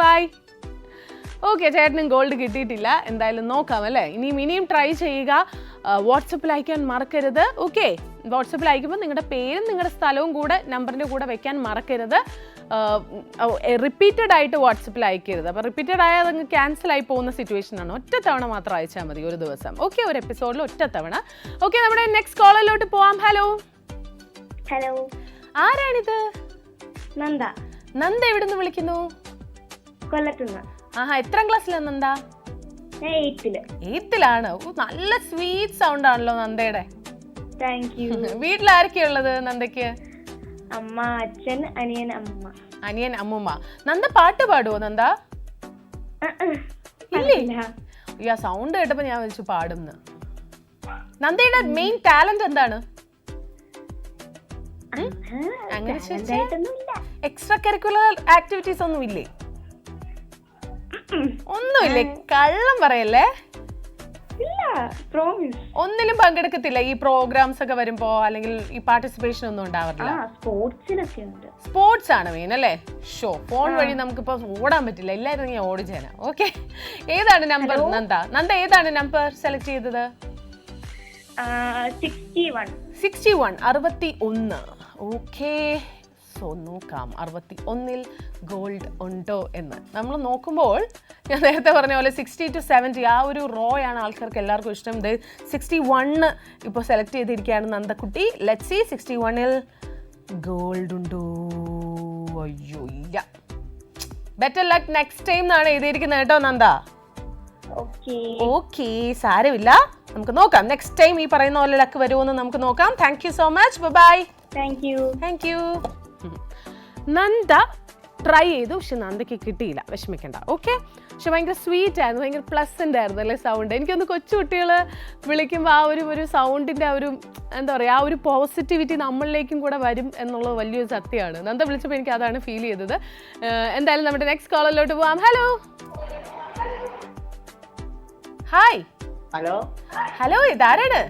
ബൈ. ഓക്കെ, ചേട്ടനും ഗോൾഡ് കിട്ടിയിട്ടില്ല. എന്തായാലും നോക്കാം അല്ലേ? ഇനിയും ട്രൈ ചെയ്യുക. വാട്സപ്പിൽ അയക്കാൻ മറക്കരുത്. ഓക്കെ, വാട്സപ്പിൽ അയക്കുമ്പോൾ നിങ്ങളുടെ പേരും നിങ്ങളുടെ സ്ഥലവും കൂടെ നമ്പറിൻ്റെ കൂടെ വെക്കാൻ മറക്കരുത്. റിപ്പീറ്റഡ് ആയിട്ട് വാട്സപ്പിൽ അയക്കരുത്. അപ്പോൾ റിപ്പീറ്റഡ് ആയാൽ അതങ്ങ് ക്യാൻസൽ ആയി പോകുന്ന സിറ്റുവേഷൻ ആണ്. ഒറ്റ തവണ മാത്രം അയച്ചാൽ മതി ഒരു ദിവസം. ഓക്കെ, ഒരു എപ്പിസോഡിൽ ഒറ്റ തവണ. ഓക്കെ, നമ്മുടെ നെക്സ്റ്റ് കോളിലോട്ട് പോവാം. ഹലോ ഹലോ, ആരാണിത്? നന്ദ എവിടുന്ന് വിളിക്കുന്നു? കൊല്ലത്തുനിന്ന്. ആഹാ, എത്രാം ക്ലാസ്സിലാണ് നന്ദ? 8th-ലാണ്. നല്ല സ്വീറ്റ് സൗണ്ട് ആണല്ലോ നന്ദയുടെ. Thank you. വീട്ടിൽ ആരൊക്കെയുള്ളത് നന്ദയ്ക്ക്? അമ്മ, അച്ഛൻ, അനിയൻ, അമ്മുമ്മ. നന്ദ പാട്ട് പാടുവോ നന്ദ? ഇല്ലേ? സൗണ്ട് കേട്ടപ്പോ ഞാൻ വിളിച്ചു പാടുന്നു. നന്ദയുടെ മെയിൻ ടാലന്റ് എന്താണ്? അങ്ങനെ എക്സ്ട്രാ കരിക്കുലർ ആക്ടിവിറ്റീസ് ഒന്നും ഇല്ലേ? ഒന്നുമില്ലേ? കള്ളം പറയല്ലേ. ഒന്നിലും പങ്കെടുക്കത്തില്ല ഈ പ്രോഗ്രാംസ് ഒക്കെ വരുമ്പോ, അല്ലെങ്കിൽ ഈ പാർട്ടിസിപ്പേഷൻ ഒന്നും ഉണ്ടാവാറില്ല? സ്പോർട്സ് ആണ് മെയിൻ അല്ലേ? ഷോ ഫോൺ വഴി നമുക്കിപ്പോ ഓടാൻ പറ്റില്ല, എല്ലാവരും ഞാൻ ഓടിച്ചേന. ഓക്കെ, ഏതാണ് നമ്പർ നന്ദ ഏതാണ് നമ്പർ സെലക്ട് ചെയ്തത്? 61. ഓക്കെ, സോ നോക്കാം 61-ൽ ഗോൾഡ് ഉണ്ടോ എന്ന്. നമ്മൾ നോക്കുമ്പോൾ ഞാൻ നേരത്തെ പറഞ്ഞ പോലെ 60 to 70 ആ ഒരു റോ ആണ് ആൾക്കാർക്ക് എല്ലാവർക്കും ഇഷ്ടം. 61 ഇപ്പോൾ സെലക്ട് ചെയ്തിരിക്കുകയാണ് നന്ദക്കുട്ടി. ലെറ്റ്സ് സീ 61-ൽ ഗോൾഡ് ഉണ്ടോ? അയ്യോ ഇല്ല. ബെറ്റർ ലക്ക് നെക്സ്റ്റ് ടൈം എന്നാണ് എഴുതിയിരിക്കുന്നത് കേട്ടോ നന്ദ. ഓക്കെ, സാരമില്ല, നമുക്ക് നോക്കാം നെക്സ്റ്റ് ടൈം ഈ പറയുന്ന പോലെ ലക്ക് വരുമോന്ന് നമുക്ക് നോക്കാം. Thank you so much. Bye. Thank you. Nanda try ചെയ്തു, പക്ഷെ നന്ദയ്ക്ക് കിട്ടിയില്ല. വിഷമിക്കണ്ട. ഓക്കെ, പക്ഷെ ഭയങ്കര സ്വീറ്റ് ആയിരുന്നു, ഭയങ്കര പ്ലസന്റ് ആയിരുന്നു അല്ലേ സൗണ്ട്. എനിക്കൊന്ന് കൊച്ചുകുട്ടികൾ വിളിക്കുമ്പോൾ ആ ഒരു സൗണ്ടിന്റെ ആ ഒരു എന്താ പറയുക, ആ ഒരു പോസിറ്റിവിറ്റി നമ്മളിലേക്കും കൂടെ വരും എന്നുള്ളത് വലിയൊരു സത്യമാണ്. നന്ദ വിളിച്ചപ്പോൾ എനിക്ക് അതാണ് ഫീൽ ചെയ്തത്. എന്തായാലും നമ്മുടെ നെക്സ്റ്റ് കോളിലോട്ട് പോവാം. Hello hi. ഹലോ ഇതാരാണ്?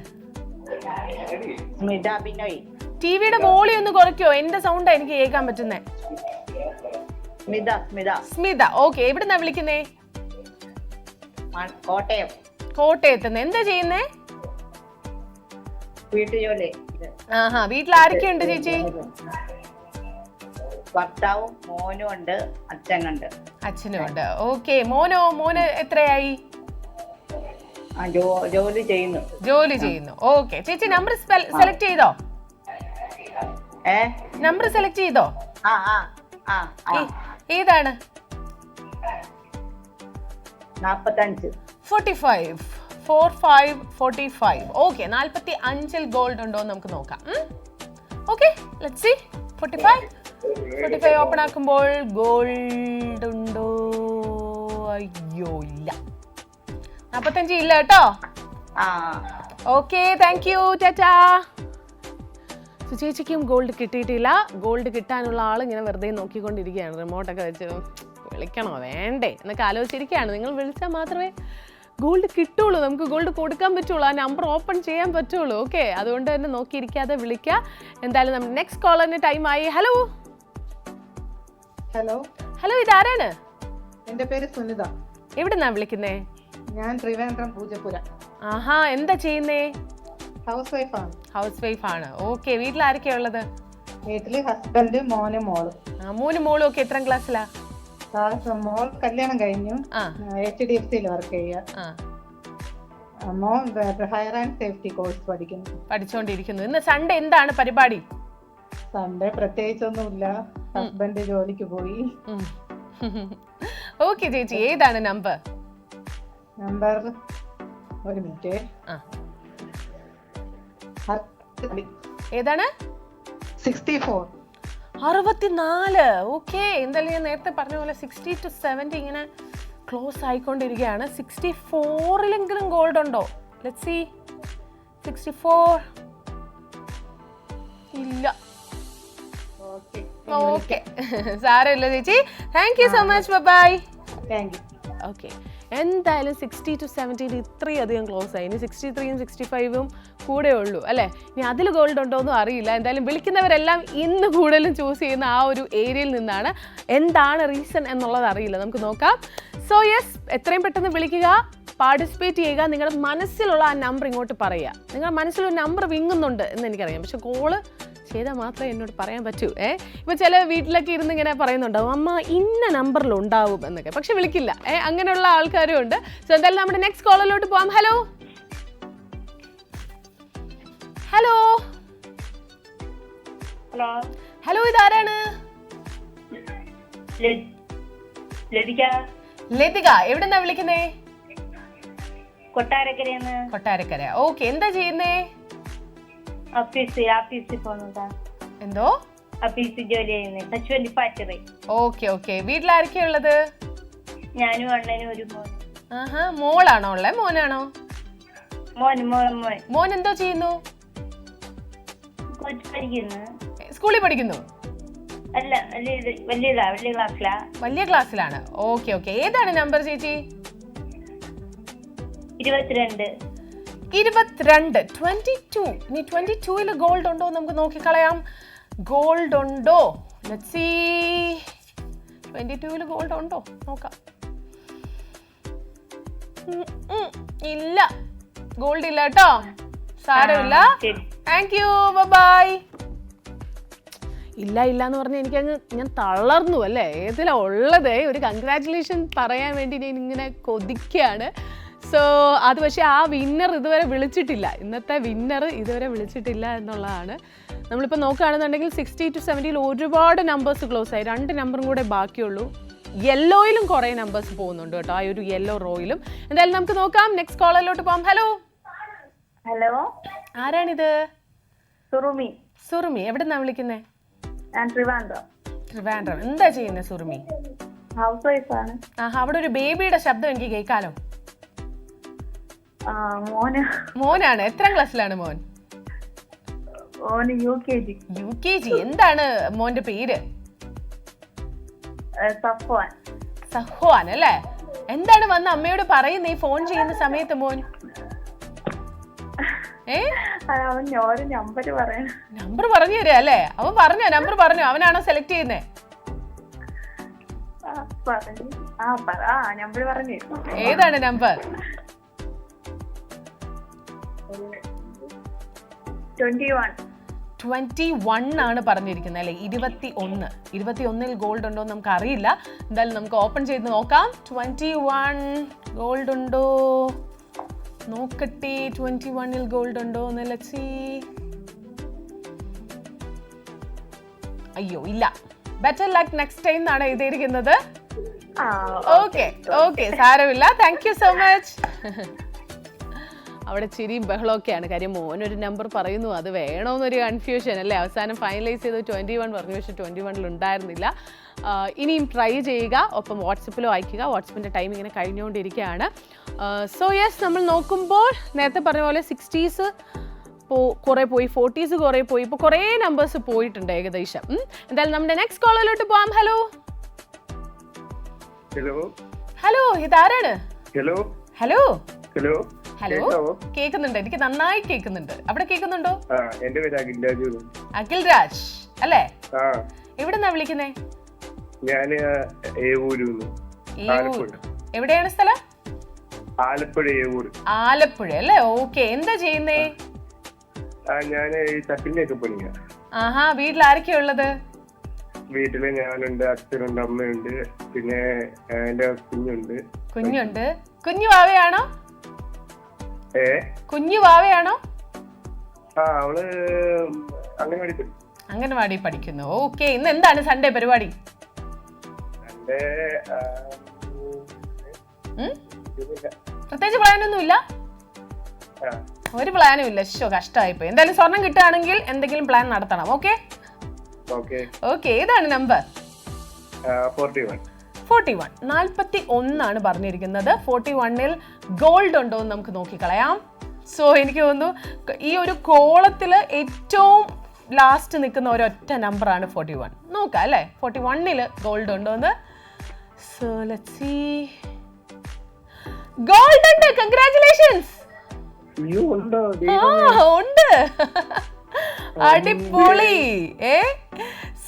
സ്മിത ബിനോയ്. ടിവിയുടെ വോളിയം ഒന്ന് കുറയ്ക്കോ? എന്റെ സൗണ്ടാ എനിക്ക് കേൾക്കാൻ പറ്റുന്നേ. സ്മിത. ഓക്കെ, എവിടുന്നാ വിളിക്കുന്നേ? കോട്ടയത്തുനിന്ന്. എന്താ ചെയ്യുന്നേ? വീട്ടുജോലി. ആഹാ, വീട്ടിൽ ആരൊക്കെയുണ്ട് ചേച്ചി? ഭർത്താവും മോനും ഉണ്ട്, അച്ഛനുണ്ട്. അച്ഛനും ഉണ്ട്. ഓക്കെ, മോന് എത്രയായി? ജോലി ചെയ്യുന്നു. ഓക്കെ, ചേച്ചി നമ്പർ സെലക്ട് ചെയ്തോ? നമ്പർ സെലക്ട് ചെയ്തോ? ഏതാണ്? 45. 45. ഓക്കെ, 45-ൽ ഗോൾഡ് ഉണ്ടോ എന്ന് നമുക്ക് നോക്കാം. Okay, let's see. 45 ഓപ്പൺ ആക്കുമ്പോൾ ഗോൾഡ് ഉണ്ടോ? അയ്യോ ഇല്ല. 45 ഇല്ല കേട്ടോ. Okay, thank you, tata. ചേച്ചിക്കും ഗോൾഡ് കിട്ടിയിട്ടില്ല. ഗോൾഡ് കിട്ടാനുള്ള ആൾ ഇങ്ങനെ വെറുതെ നോക്കിക്കൊണ്ടിരിക്കുകയാണ്, റിമോട്ടൊക്കെ വെച്ച് വിളിക്കണോ വേണ്ടേ എന്നൊക്കെ ആലോചിച്ചിരിക്കുകയാണ്. നിങ്ങൾ വിളിച്ചാൽ മാത്രമേ ഗോൾഡ് കിട്ടുള്ളൂ, നമുക്ക് ഗോൾഡ് കൊടുക്കാൻ പറ്റുള്ളൂ, ആ നമ്പർ ഓപ്പൺ ചെയ്യാൻ പറ്റുള്ളൂ. ഓക്കെ, അതുകൊണ്ട് തന്നെ നോക്കിയിരിക്കാതെ വിളിക്കുക. എന്തായാലും നമ്മുടെ നെക്സ്റ്റ് കോളറിന് ടൈം ആയി. ഹലോ ഇതാരാണ്? എന്റെ പേര് സുനിത. എവിടുന്നാ വിളിക്കുന്നേ? ഞാൻ ട്രിവാൻഡ്രം പൂജപ്പുര. ആഹാ, എന്താ ചെയ്യുന്നേ? ഹൗസ് വൈഫ് ആണ്. ഓക്കെ, വീട്ടിൽ ആരൊക്കെയാ ഉള്ളത്? വീട്ടില് ഹസ്ബൻഡ്, മോനും മോളും. മോനും മോളും ഒക്കെ എത്രാം ക്ലാസ്സിലാ? മോൾ കല്യാണം കഴിഞ്ഞു, HDFC വർക്ക് ചെയ്യുക. മോൻ ഹയർ ആൻഡ് സേഫ്റ്റി കോഴ്സ് പഠിച്ചുകൊണ്ടിരിക്കുന്നു. ഇന്ന് സൺഡേ എന്താണ് പരിപാടി? സൺഡേ പ്രത്യേകിച്ചൊന്നുമില്ല, ഹസ്ബൻഡ് ജോലിക്ക് പോയി. ഓക്കെ ചേച്ചി, ഏതാണ് നമ്പർ? ഒരു മിനിറ്റ്. ഏതാണ്? 64. ഓക്കെ, എന്തായാലും ഞാൻ നേരത്തെ പറഞ്ഞ പോലെ 60 to 70 ഇങ്ങനെ ക്ലോസ് ആയിക്കൊണ്ടിരിക്കുകയാണ്. 64-ലെങ്കിലും ഗോൾഡ് ഉണ്ടോ? Let's see. 64 ഇല്ല. ഓക്കെ, സാരമില്ല ചേച്ചി. Thank you so much. Bye. Okay, എന്തായാലും 60 to 70 ഇത്രയധികം ക്ലോസ് ആയി. ഇനി 63-ഉം 65-ഉം കൂടെ ഉള്ളൂ അല്ലേ? ഇനി അതിൽ ഗോൾഡ് ഉണ്ടോ എന്നും അറിയില്ല. എന്തായാലും വിളിക്കുന്നവരെല്ലാം ഇന്ന് കൂടുതലും ചൂസ് ചെയ്യുന്ന ആ ഒരു ഏരിയയിൽ നിന്നാണ്. എന്താണ് റീസൺ എന്നുള്ളത് അറിയില്ല, നമുക്ക് നോക്കാം. സോ യെസ്, എത്രയും പെട്ടെന്ന് വിളിക്കുക, പാർട്ടിസിപ്പേറ്റ് ചെയ്യുക. നിങ്ങളുടെ മനസ്സിലുള്ള ആ നമ്പർ ഇങ്ങോട്ട് പറയുക. നിങ്ങളുടെ മനസ്സിലൊരു നമ്പർ വിങ്ങുന്നുണ്ട് എന്ന് എനിക്കറിയാം, പക്ഷെ കോള് ചെയ്താൽ മാത്രമേ എന്നോട് പറയാൻ പറ്റൂ. ഇപ്പോൾ ചില വീട്ടിലൊക്കെ ഇരുന്ന് ഇങ്ങനെ പറയുന്നുണ്ടാവും, അമ്മ ഇന്ന നമ്പറിൽ ഉണ്ടാവും എന്നൊക്കെ, പക്ഷെ വിളിക്കില്ല. അങ്ങനെയുള്ള ആൾക്കാരും ഉണ്ട്. സോ എന്തായാലും നമ്മുടെ നെക്സ്റ്റ് കോളിലോട്ട് പോവാം. ഹലോ ഇതാരാണ്? ലതിക. എവിടെന്നാ വിളിക്കുന്നേ? കൊട്ടാരക്കര. ഓക്കെ, എന്താ ചെയ്യുന്നേ? എന്തോ? ഓക്കെ, വീട്ടിലാരൊക്കെയാ ഉള്ളത്? ഞാനും അണ്ണനും ഒരു മോൻ. മോളാണോ ഉള്ളേ, മോനാണോ? മോൻ മോൻ മോൻ മോൻ എന്തോ ചെയ്യുന്നു? കൊച്ചു പഠിക്കുന്നു. സ്കൂളിൽ പഠിക്കുന്നു? അല്ല വലിയ ക്ലാസ്സിലാ. വലിയ ക്ലാസ്സിലാണ്. Okay okay. ഏതാണ് നമ്പർ ചേച്ചി? 22. 22. 22. ഇനി 22-ൽ ഗോൾഡ് ഉണ്ടോ നമുക്ക് നോക്കിക്കളയാം. ഗോൾഡ് ഉണ്ടോ? Let's see. 22-ൽ ഗോൾഡ് ഉണ്ടോ നോക്കാം. ഇല്ല, ഗോൾഡ് ഇല്ല കേട്ടോ. സാരമില്ല. Thank you, bye. ഇല്ല ഇല്ല എന്ന് പറഞ്ഞാൽ ഞാൻ തളർന്നു അല്ലേ. ഏതിലാ ഉള്ളത്? ഒരു കൺഗ്രാറ്റുലേഷൻ പറയാൻ വേണ്ടി ഞാൻ ഇങ്ങനെ കൊതിക്കുകയാണ്. സോ അത് പക്ഷേ ആ വിന്നർ ഇതുവരെ വിളിച്ചിട്ടില്ല. ഇന്നത്തെ വിന്നർ ഇതുവരെ വിളിച്ചിട്ടില്ല എന്നുള്ളതാണ്. നമ്മളിപ്പോൾ നോക്കുകയാണെന്നുണ്ടെങ്കിൽ 60 to 70-ൽ ഒരുപാട് നമ്പേഴ്സ് ക്ലോസ് ആയി. 2 നമ്പറും കൂടെ ബാക്കിയുള്ളൂ. യെല്ലോയിലും കുറേ നമ്പേഴ്സ് പോകുന്നുണ്ട് കേട്ടോ, ആ ഒരു യെല്ലോ റോയിലും. എന്തായാലും നമുക്ക് നോക്കാം. നെക്സ്റ്റ് കോളറിലോട്ട് പോകാം. ഹലോ ഹലോ, ആരാണിത്? സുറുമി. സുറുമി, എവിടെ നിന്നാണ് വിളിക്കുന്നത്? ഞാൻ ട്രിവാൻഡ്രം. ട്രിവാൻഡ്രം. എന്താ ചെയ്യുന്നത് സുറുമി? ഹൗസ് വൈഫാണ്. ആഹാ, അവിടെ ഒരു ബേബിയുടെ ശബ്ദം എനിക്ക് കേൾക്കാലോ. മോനാണ്. എത്രാം ക്ലാസ്സിലാണ് മോൻ? UKG. UKG. എന്താണ് മോന്റെ പേര്? സഫ്വാൻ. സഹ്വാൻ അല്ലേ? എന്താണ് വന്ന് അമ്മയോട് പറയുന്നത് ഈ ഫോൺ ചെയ്യുന്ന സമയത്ത് മോൻ? അവൻ ഒരു നമ്പർ പറയണം. നമ്പർ പറഞ്ഞു തരാ അല്ലേ? അവൻ പറഞ്ഞോ? നമ്പർ പറഞ്ഞോ? അവനാണോ സെലക്ട് ചെയ്യുന്നേ? നമ്പർ പറഞ്ഞു. ഏതാണ് നമ്പർ? 21 ആണ് പറഞ്ഞിരിക്കുന്നത് അല്ലേ? 21-ൽ ഗോൾഡ് ഉണ്ടോ നമുക്ക് അറിയില്ല. എന്തായാലും നമുക്ക് ഓപ്പൺ ചെയ്ത് നോക്കാം. 21 ഗോൾഡ് ഉണ്ടോ നോക്കട്ടെ. 21-ൽ ഗോൾഡ് ഉണ്ടോ എന്ന്. Let's see. അയ്യോ ഇല്ല. ബെറ്റർ ലക്ക് നെക്സ്റ്റ് ടൈം എന്നാണ് എഴുതിയിരിക്കുന്നത്. ഓക്കെ ഓക്കെ, സാരമില്ല. Thank you so much. അവിടെ ചിരിയും ബഹളമൊക്കെയാണ്. കാര്യം മോനൊരു നമ്പർ പറയുന്നു, അത് വേണമെന്നൊരു കൺഫ്യൂഷൻ അല്ലേ. അവസാനം ഫൈനലൈസ് ചെയ്ത് 21 പറഞ്ഞു, പക്ഷേ 21-ൽ ഉണ്ടായിരുന്നില്ല. ഇനിയും ട്രൈ ചെയ്യുക, ഒപ്പം വാട്സപ്പിലും അയക്കുക. വാട്സപ്പിൻ്റെ ടൈം ഇങ്ങനെ കഴിഞ്ഞുകൊണ്ടിരിക്കുകയാണ്. സോ യെസ്, നമ്മൾ നോക്കുമ്പോൾ നേരത്തെ പറഞ്ഞ പോലെ 60s കുറേ പോയി, 40s കുറേ പോയി, ഇപ്പോൾ കുറേ നമ്പേഴ്സ് പോയിട്ടുണ്ട് ഏകദേശം. എന്തായാലും നമ്മുടെ നെക്സ്റ്റ് കോളിലോട്ട് പോവാം. ഹലോ ഹലോ, ഇതാരാണ്? Hello hello hello hello. കേൾക്കുന്നുണ്ട്, എനിക്ക് നന്നായി കേൾക്കുന്നുണ്ട്. അവിടെ കേൾക്കുന്നുണ്ടോ? എന്റെ പേര് അഖിൽരാജ്. അഖിൽരാജ് അല്ലേ? എവിടെന്നാ വിളിക്കുന്നേ? ഞാന് എവിടെയാണ് സ്ഥലം? ആലപ്പുഴ. ആലപ്പുഴ അല്ലേ? ഓക്കെ. എന്താ ചെയ്യുന്നേ? ഞാന് ഈ തട്ടിന്റെ ഒക്കെ പണിയാ. ആഹാ, വീട്ടിൽ ആരൊക്കെയാ ഉള്ളത്? വീട്ടില് ഞാനുണ്ട്, അച്ഛനുണ്ട്, അമ്മയുണ്ട്, പിന്നെ എന്റെ കുഞ്ഞുണ്ട്. കുഞ്ഞു വാവയാണോ? കുഞ്ഞു വാവയാണോ? അവള് അംഗൻവാടി പഠിക്കുന്നു. ഓക്കെ. ഇന്ന് എന്താണ് സൺഡേ പരിപാടി? പ്രത്യേകിച്ച് പ്ലാനൊന്നും ഇല്ല. ഒരു പ്ലാനും ഇല്ല. കഷ്ടമായിപ്പോയി. എന്തായാലും സ്വർണം കിട്ടുകയാണെങ്കിൽ എന്തെങ്കിലും പ്ലാൻ നടത്തണം. Okay okay. ഏതാണ് നമ്പർ? 41. 41 ആണ് പറഞ്ഞിരിക്കുന്നത്. 41-ൽ ഗോൾഡ് ഉണ്ടോ എന്ന് നമുക്ക് നോക്കിക്കളയാം. സോ എനിക്ക് തോന്നുന്നു ഈ ഒരു കോളത്തിൽ ഏറ്റവും ലാസ്റ്റ് നിൽക്കുന്ന ഒരൊറ്റ നമ്പറാണ് 41. നോക്കാം അല്ലേ 41-ൽ ഗോൾഡ് ഉണ്ടോ എന്ന്. So let's see. ഗോൾഡ് ഉണ്ട്. കൺഗ്രാറ്റുലേഷൻസ്. ഉണ്ട്. അടിപൊളി.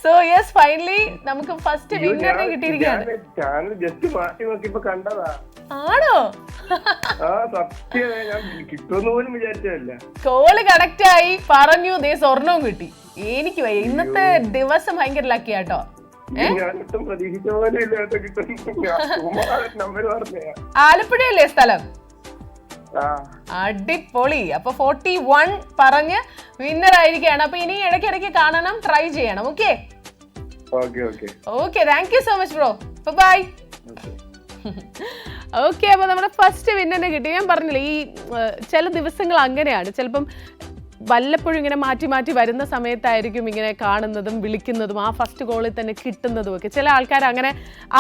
സോ യെസ്, ഫൈനലി നമുക്ക് ഫസ്റ്റ് വിന്നറിനെ കിട്ടിയിരിക്കുകയാണ്. ആണോ? കോള് കണക്ട് ആയി, പറഞ്ഞു, ദേ സ്വർണവും കിട്ടി. എനിക്ക് വയ്യ. ഇന്നത്തെ ദിവസം ഭയങ്കര ലക്കി ആട്ടോ. ആലപ്പുഴയല്ലേ സ്ഥലം? അടിപൊളി. അപ്പൊ 41 പറഞ്ഞ് വിന്നർ ആയിരിക്കുകയാണ്. അപ്പൊ ഇനി ഇടയ്ക്കിടയ്ക്ക് കാണണം, ട്രൈ ചെയ്യണം. Okay okay. Thank you so much bro. Bye. Okay. അപ്പോൾ നമ്മുടെ ഫസ്റ്റ് വിന്നറിനെ കിട്ടി. ഞാൻ പറഞ്ഞില്ലേ, ഈ ചില ദിവസങ്ങൾ അങ്ങനെയാണ്. ചിലപ്പം വല്ലപ്പോഴും ഇങ്ങനെ മാറ്റി മാറ്റി വരുന്ന സമയത്തായിരിക്കും ഇങ്ങനെ കാണുന്നതും വിളിക്കുന്നതും ആ ഫസ്റ്റ് കോളിൽ തന്നെ കിട്ടുന്നതും ഒക്കെ. ചില ആൾക്കാർ അങ്ങനെ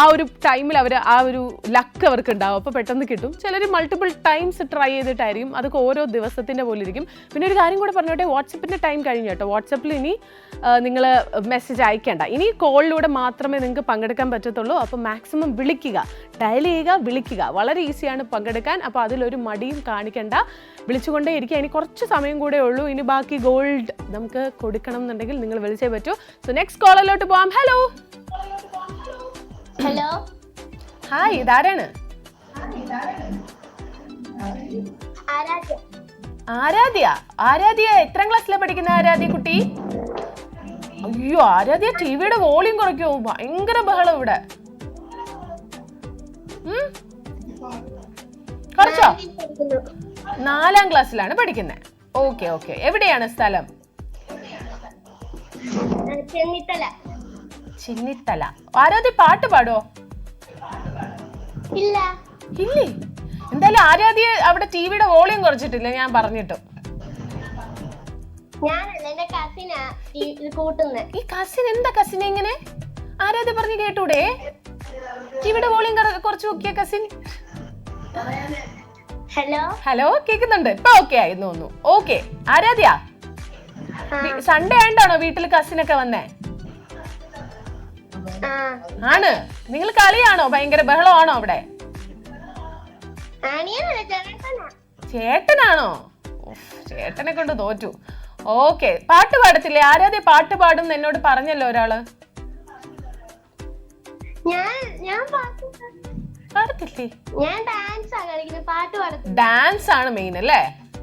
ആ ഒരു ടൈമിൽ അവർ ആ ഒരു ലക്ക് അവർക്ക് ഉണ്ടാവും, അപ്പോൾ പെട്ടെന്ന് കിട്ടും. ചിലർ മൾട്ടിപ്പിൾ ടൈംസ് ട്രൈ ചെയ്തിട്ടായിരിക്കും, അതൊക്കെ ഓരോ ദിവസത്തിൻ്റെ പോലെ ഇരിക്കും. പിന്നെ ഒരു കാര്യം കൂടെ പറഞ്ഞോട്ടെ, വാട്സപ്പിൻ്റെ ടൈം കഴിഞ്ഞു കേട്ടോ. വാട്സപ്പിൽ ഇനി നിങ്ങൾ മെസ്സേജ് അയക്കേണ്ട, ഇനി കോളിലൂടെ മാത്രമേ നിങ്ങൾക്ക് പങ്കെടുക്കാൻ പറ്റത്തുള്ളൂ. അപ്പോൾ മാക്സിമം വിളിക്കുക, ഡയൽ ചെയ്യുക, വിളിക്കുക. വളരെ ഈസിയാണ് പങ്കെടുക്കാൻ. അപ്പോൾ അതിലൊരു മടിയും കാണിക്കേണ്ട, വിളിച്ചുകൊണ്ടേ ഇരിക്കുക. ഇനി കുറച്ച് സമയം കൂടെ ഉള്ളൂ. ഇനി ബാക്കി ഗോൾഡ് നമുക്ക് കൊടുക്കണം എന്നുണ്ടെങ്കിൽ നിങ്ങൾ വിളിച്ചേ പറ്റൂ. സോ നെക്സ്റ്റ് കോളിലോട്ട് പോവാം. ഹലോ ഹലോ, ഹായ്, ഇതാരാണ്? ആരാധ്യ. ആരാധ്യ എത്രാം ക്ലാസ്സിലാണ് പഠിക്കുന്ന ആരാധ്യ കുട്ടി? അയ്യോ, ആരാധ്യ ടിവിയുടെ വോളിയം കുറയ്ക്കോ, ഭയങ്കര ബഹളം ഇവിടെ. കുറച്ചോ? 4ാം ക്ലാസ്സിലാണ് പഠിക്കുന്നത്. Okay okay. എവിടെയാണ് സ്ഥലം? ചിന്നിത്തല. ആരാധ്യ പാട്ട് പാടോ? ഇല്ല. ഇല്ലേ? എന്തായാലും ആരാധ്യ അവിടെ ടിവിയുടെ വോളിയം കുറച്ചിട്ടില്ല ഞാൻ പറഞ്ഞിട്ടു. ഈ കസിൻ എന്താ കസിൻ എങ്ങനെ? ആരാധ്യ പറഞ്ഞു കേട്ടൂടെ? ടിവിയുടെ വോളിയം കുറച്ച് നോക്കിയ കസിൻ. ഹലോ ഹലോ, കേൾക്കുന്നുണ്ട്? ഇപ്പൊ ഓക്കെ ആയിരുന്നു തോന്നുന്നു. ഓക്കെ ആരാധ്യ, സൺഡേ ആയിട്ടാണോ വീട്ടിൽ കസിനൊക്കെ വന്നേ? ആണ്. നിങ്ങൾ കളിയാണോ? ഭയങ്കര ബഹളമാണോ അവിടെ? ചേട്ടനാണോ? ചേട്ടനെ കൊണ്ട് തോറ്റു. ഓക്കെ, പാട്ട് പാടത്തില്ലേ? ആരാധ്യ പാട്ട് പാടും എന്നോട് പറഞ്ഞല്ലോ ഒരാള്. പാടത്തില്ലേ? ഡാൻസ് ആണ് മെയിൻ അല്ലേ?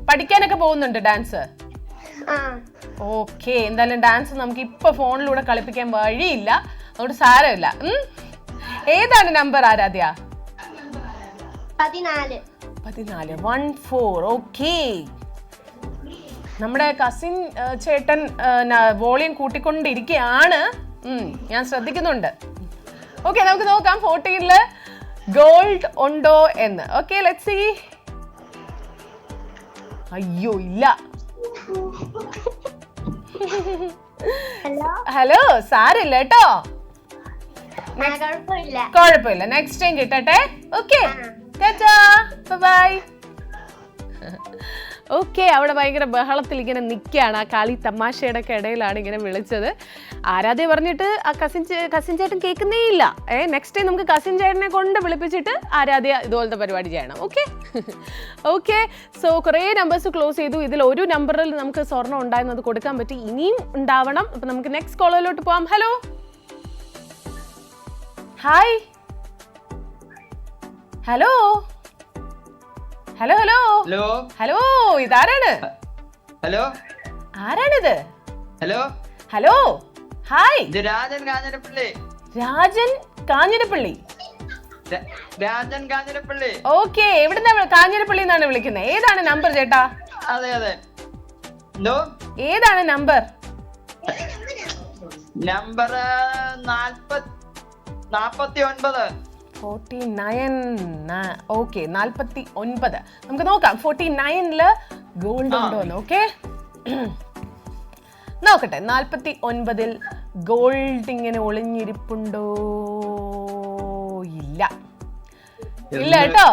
പഠിക്കാനൊക്കെ പോകുന്നുണ്ട് ഡാൻസ്? ഓക്കെ, എന്തായാലും ഡാൻസ് നമുക്ക് ഇപ്പൊ ഫോണിലൂടെ കളിപ്പിക്കാൻ വഴിയില്ല, അതുകൊണ്ട് സാരമില്ല. ഏതാണ് നമ്പർ ആരാധ്യ? 14. 14. ഓക്കെ, നമ്മുടെ കസിൻ ചേട്ടൻ വോളിയം കൂട്ടിക്കൊണ്ടിരിക്കുകയാണ്. ഞാൻ ശ്രദ്ധിക്കുന്നുണ്ട്. ഓക്കെ, നമുക്ക് നോക്കാം 14ല് ഗോൾഡ് ഉണ്ടോ എന്ന്. Okay, let's see. അയ്യോ ഇല്ല. ഹലോ, സാരില്ല കേട്ടോ, കുഴപ്പമില്ല. നെക്സ്റ്റ് ടൈം കിട്ടട്ടെ. Okay, bye. ഓക്കെ, അവിടെ ഭയങ്കര ബഹളത്തിൽ ഇങ്ങനെ നിൽക്കുകയാണ്. ആ കളി തമാശയുടെ ഒക്കെ ഇടയിലാണ് ഇങ്ങനെ വിളിച്ചത്. ആരാധ്യ പറഞ്ഞിട്ട് ആ കസിൻ ചേട്ടൻ കേൾക്കുന്നേ ഇല്ല. നെക്സ്റ്റ് ടൈം നമുക്ക് കസിൻ ചേട്ടനെ കൊണ്ട് വിളിപ്പിച്ചിട്ട് ആരാധ്യ ഇതുപോലത്തെ പരിപാടി ചെയ്യണം. Okay okay. സോ കുറേ നമ്പേഴ്സ് ക്ലോസ് ചെയ്തു. ഇതിൽ ഒരു നമ്പറിൽ നമുക്ക് സ്വർണ്ണം ഉണ്ടായിരുന്നത് കൊടുക്കാൻ പറ്റി, ഇനിയും ഉണ്ടാവണം. അപ്പം നമുക്ക് നെക്സ്റ്റ് കോളിലോട്ട് പോവാം. Hello hi. Hello hello hello hello hello, ഇതാരാണ്? ഹലോ, ആരാണിത്? Hello hello hi. ഇത് രാജൻ കാഞ്ഞിരപ്പള്ളി. രാജൻ കാഞ്ഞിരപ്പള്ളി. രാജൻ കാഞ്ഞിരപ്പള്ളി. ഓക്കെ, എവിടുന്നാ? കാഞ്ഞിരപ്പള്ളി എന്നാണ് വിളിക്കുന്നത്. ഏതാണ് നമ്പർ ചേട്ടാ? അതെ അതെ. എന്തോ? ഏതാണ് നമ്പർ? നമ്പർ 49. 49. ഓക്കെ, 49. നമുക്ക് നോക്കാം 49ല് ഗോൾഡ് ഉണ്ടോന്ന്. ഓക്കെ, നോക്കട്ടെ. 49ൽ ഗോൾഡ് ഇങ്ങനെ ഒളിഞ്ഞിരിപ്പുണ്ടോ? ഇല്ല കേട്ടോ.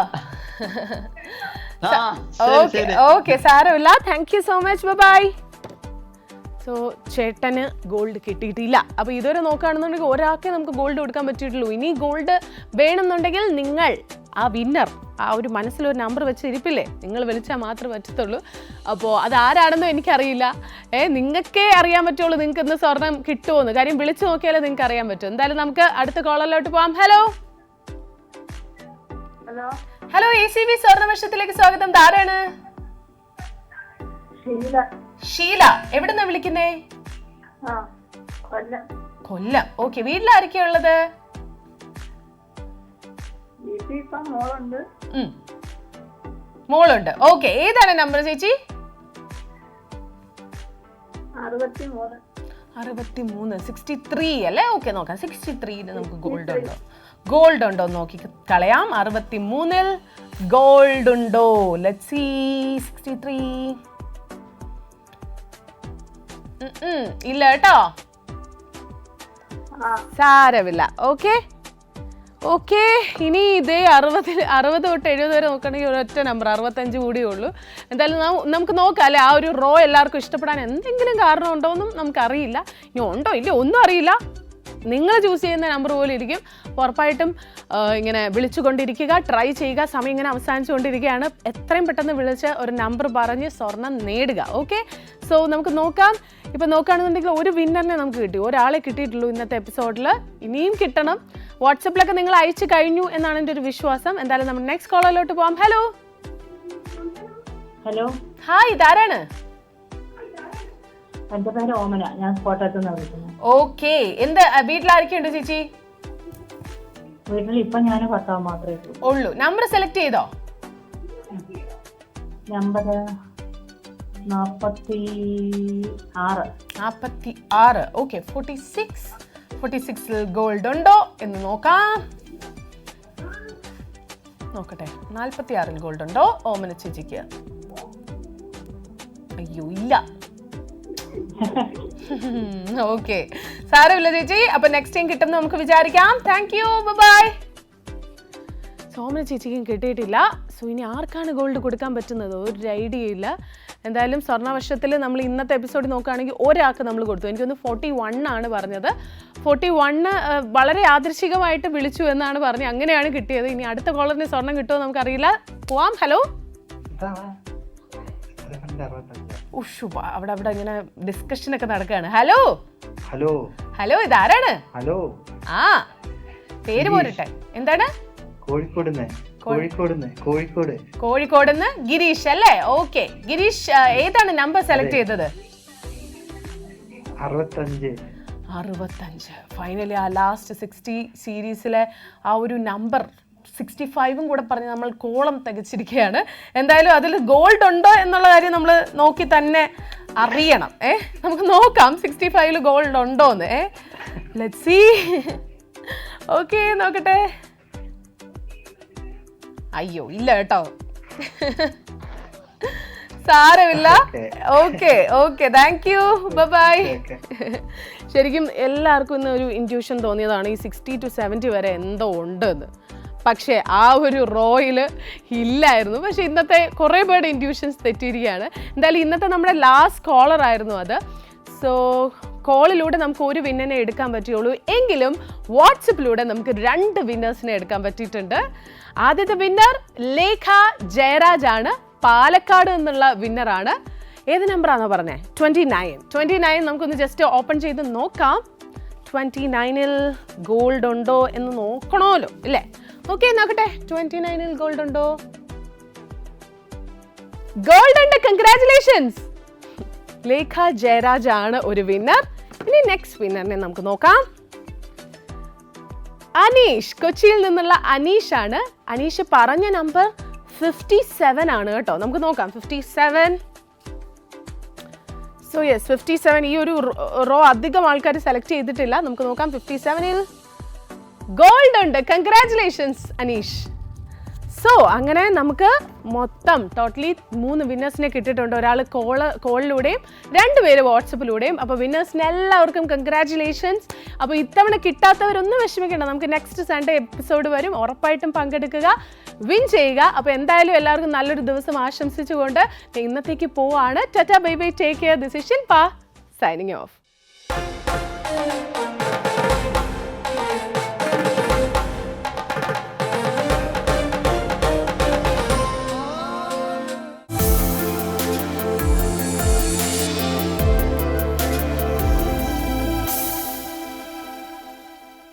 ഓക്കെ ഓക്കെ, സാരമില്ല. Thank you so much, bye. So ചേട്ടന് ഗോൾഡ് കിട്ടിയിട്ടില്ല. അപ്പോൾ ഇതുവരെ നോക്കുകയാണെന്നുണ്ടെങ്കിൽ ഒരാൾക്കേ നമുക്ക് ഗോൾഡ് കൊടുക്കാൻ പറ്റിയിട്ടുള്ളൂ. ഇനി ഗോൾഡ് വേണമെന്നുണ്ടെങ്കിൽ നിങ്ങൾ ആ വിന്നർ ആ ഒരു മനസ്സിലൊരു നമ്പർ വെച്ച് ഇരിപ്പില്ലേ, നിങ്ങൾ വിളിച്ചാൽ മാത്രമേ പറ്റത്തുള്ളൂ. അപ്പോൾ അതാരാണെന്നും എനിക്കറിയില്ല. നിങ്ങൾക്കേ അറിയാൻ പറ്റുള്ളൂ നിങ്ങൾക്ക് ഇന്ന് സ്വർണം കിട്ടുമെന്ന്. കാര്യം വിളിച്ചു നോക്കിയാലേ നിങ്ങൾക്ക് അറിയാൻ പറ്റും. എന്തായാലും നമുക്ക് അടുത്ത കോളിലോട്ട് പോകാം. ഹലോ ഹലോ, ACB സ്വർണ്ണവർഷത്തിലേക്ക് സ്വാഗതം. ആരാണ്? ഷീല. എവിടുന്നാ വിളിക്കുന്നേ? കൊല്ലം. ഓക്കെ, വീട്ടിൽ ആരൊക്കെയാ ഉള്ളത്? മോളുണ്ട്. ഓക്കെ, ഏതാണ് നമ്പർ ചേച്ചി? 63. 63 അല്ലേ? ഓക്കെ, നോക്കാം. 63ന് നമുക്ക് ഗോൾഡ് ഉണ്ടോ? ഗോൾഡ് ഉണ്ടോ നോക്കി കളയാം. 63ൽ ഗോൾഡ് ഉണ്ടോ? Let's see. 63. ഇല്ല കേട്ടോ, സാരമില്ല. ഓക്കെ ഓക്കെ, ഇനി ഇതേ 60 തൊട്ട് 70 വരെ നോക്കുകയാണെങ്കിൽ ഒരൊറ്റ നമ്പർ 65 കൂടിയേ ഉള്ളൂ. എന്തായാലും നമുക്ക് നോക്കാം അല്ലേ, ആ ഒരു റോ എല്ലാവർക്കും ഇഷ്ടപ്പെടാൻ എന്തെങ്കിലും കാരണം ഉണ്ടോ എന്നും നമുക്കറിയില്ല. ഇനി ഉണ്ടോ ഇല്ല ഒന്നും അറിയില്ല, നിങ്ങൾ ചൂസ് ചെയ്യുന്ന നമ്പർ പോലെ ഇരിക്കും. ഉറപ്പായിട്ടും ഇങ്ങനെ വിളിച്ചുകൊണ്ടിരിക്കുക, ട്രൈ ചെയ്യുക. സമയം ഇങ്ങനെ അവസാനിച്ചുകൊണ്ടിരിക്കുകയാണ്. എത്രയും പെട്ടെന്ന് വിളിച്ച് ഒരു നമ്പർ പറഞ്ഞ് സ്വർണം നേടുക. ഓക്കെ, സോ നമുക്ക് നോക്കാം. ഇപ്പം നോക്കുകയാണെന്നുണ്ടെങ്കിൽ ഒരു വിന്നറിനെ നമുക്ക് കിട്ടി, ഒരാളെ കിട്ടിയിട്ടുള്ളൂ ഇന്നത്തെ എപ്പിസോഡിൽ. ഇനിയും കിട്ടണം. വാട്സപ്പിലൊക്കെ നിങ്ങൾ അയച്ചു കഴിഞ്ഞു എന്നാണ് എൻ്റെ ഒരു വിശ്വാസം. എന്തായാലും നമ്മൾ നെക്സ്റ്റ് കോളറിലോട്ട് പോവാം. ഹലോ ഹലോ, ഹായ്, ഇതാരാണ്? എന്റെ പേര് ഓമന, ഞാൻ കോട്ടയത്ത് നിന്ന് വിളിക്കുന്നത്. ഓക്കെ, എന്ത് വീട്ടിലാരൊക്കെയുണ്ട് ചേച്ചി? വീട്ടിൽ ഇപ്പൊ ഞാൻ ഭർത്താവ് മാത്രമേ ഉള്ളൂ. നമ്പർ സെലക്ട് ചെയ്തോ? നമ്പർ 46. ഓക്കെ, 46 ഗോൾഡ് ഉണ്ടോ എന്ന് നോക്കാം. നോക്കട്ടെ, 46 ഗോൾഡ് ഉണ്ടോ ഓമന ചേച്ചിക്ക്? അയ്യോ ഇല്ല. ഓക്കെ, സാരമില്ല ചേച്ചി. അപ്പൊ നെക്സ്റ്റ് ടൈം കിട്ടുമെന്ന് നമുക്ക് വിചാരിക്കാം. Thank you, by. സോമന ചേച്ചിക്കും കിട്ടിയിട്ടില്ല. സോ ഇനി ആർക്കാണ് ഗോൾഡ് കൊടുക്കാൻ പറ്റുന്നത് ഒരു ഐഡിയ ഇല്ല. എന്തായാലും സ്വർണ്ണവർഷത്തിൽ നമ്മൾ ഇന്നത്തെ എപ്പിസോഡ് നോക്കുകയാണെങ്കിൽ ഒരാൾക്ക് നമ്മൾ കൊടുത്തു. എനിക്കൊന്ന് 41 ആണ് പറഞ്ഞത്. 41 വളരെ യാദൃശികമായിട്ട് വിളിച്ചു എന്നാണ് പറഞ്ഞത്. അങ്ങനെയാണ് കിട്ടിയത്. ഇനി അടുത്ത കോളറിന് സ്വർണം കിട്ടുമോ നമുക്കറിയില്ല. പോവാം. ഹലോ, അവിടെ ഇങ്ങനെ ഡിസ്കഷൻ ഒക്കെ നടക്കുകയാണ്. ഹലോ ഹലോ ഹലോ, ഇതാരാണ്? ഹലോ, ആ പേര് പോരട്ടെ, എന്താണ്? കോഴിക്കോടുന്ന് ഗിരീഷ് അല്ലേ? ഓക്കെ ഗിരീഷ്, ഏതാണ് നമ്പർ സെലക്ട് ചെയ്തത്? 65. ഫൈനലി ആ ലാസ്റ്റ് 60 സീരീസിലെ ആ ഒരു നമ്പർ 65 കൂടെ പറഞ്ഞ് നമ്മൾ കോളം തികച്ചിരിക്കുകയാണ്. എന്തായാലും അതിൽ ഗോൾഡ് ഉണ്ടോ എന്നുള്ള കാര്യം നമ്മൾ നോക്കി തന്നെ അറിയണം. നമുക്ക് നോക്കാം 65 ഗോൾഡ് ഉണ്ടോന്ന്. Let's see. ഓക്കെ, നോക്കട്ടെ. അയ്യോ ഇല്ല കേട്ടോ, സാരമില്ല. Okay thank you, bye. ശരിക്കും എല്ലാവർക്കും ഇന്ന് ഒരു ഇൻറ്റ്യൂഷൻ തോന്നിയതാണ് ഈ 60 to 70 വരെ എന്തോ ഉണ്ടെന്ന്. പക്ഷേ ആ ഒരു റോയിൽ ഇല്ലായിരുന്നു. പക്ഷേ ഇന്നത്തെ കുറേ പേരുടെ ഇൻറ്റ്യൂഷൻസ് തെറ്റിയിരിക്കുകയാണ്. എന്തായാലും ഇന്നത്തെ നമ്മുടെ ലാസ്റ്റ് കോളർ ആയിരുന്നു അത്. സോ കോളിലൂടെ നമുക്ക് ഒരു വിന്നറിനെ എടുക്കാൻ പറ്റുള്ളൂ. എങ്കിലും വാട്സപ്പിലൂടെ നമുക്ക് 2 വിന്നേഴ്സിനെ എടുക്കാൻ പറ്റിയിട്ടുണ്ട്. ആദ്യത്തെ വിന്നർ ലേഖ ജയരാജ് ആണ്, പാലക്കാട് നിന്നുള്ള വിന്നറാണ്. ഏത് നമ്പറാണോ പറഞ്ഞത്? 29. നമുക്കൊന്ന് ജസ്റ്റ് ഓപ്പൺ ചെയ്ത് നോക്കാം. 29 ഗോൾഡ് ഉണ്ടോ എന്ന് നോക്കണമല്ലോ ഇല്ലേ? ഓക്കെ, നോക്കട്ടെ. 29 ഗോൾഡ് ഉണ്ടോ? ഗോൾഡ് ഉണ്ട്. കൺഗ്രാറ്റുലേഷൻസ്. ലേഖ ജയരാജ് ആണ് ഒരു വിന്നർ. ഇനി നെക്സ്റ്റ് വിന്നറിനെ നമുക്ക് നോക്കാം. അനീഷ്, കൊച്ചിയിൽ നിന്നുള്ള അനീഷ് ആണ്. അനീഷ് പറഞ്ഞ നമ്പർ 57 ആണ് കേട്ടോ. നമുക്ക് നോക്കാം. 57. So yes, 57. ഈ ഒരു റോ അധികം ആൾക്കാർ സെലക്ട് ചെയ്തിട്ടില്ല. നമുക്ക് നോക്കാം. 57 ഗോൾഡ് ഉണ്ട്. കൺഗ്രാറ്റുലേഷൻസ് അനീഷ്. സോ അങ്ങനെ നമുക്ക് മൊത്തം ടോട്ടലി 3 വിന്നേഴ്സിനെ കിട്ടിയിട്ടുണ്ട്. ഒരാൾ കോളിലൂടെയും 2 പേര് വാട്സപ്പിലൂടെയും. അപ്പോൾ വിന്നേഴ്സിന് എല്ലാവർക്കും കൺഗ്രാറ്റുലേഷൻസ്. അപ്പോൾ ഇത്തവണ കിട്ടാത്തവരൊന്നും വിഷമിക്കേണ്ട. നമുക്ക് നെക്സ്റ്റ് സൺഡേ എപ്പിസോഡ് വരും. ഉറപ്പായിട്ടും പങ്കെടുക്കുക, വിൻ ചെയ്യുക. അപ്പോൾ എന്തായാലും എല്ലാവർക്കും നല്ലൊരു ദിവസം ആശംസിച്ചുകൊണ്ട് ഇന്നത്തേക്ക് പോവാണ്. Tata, bye bye, take care. This is Shilpa signing off.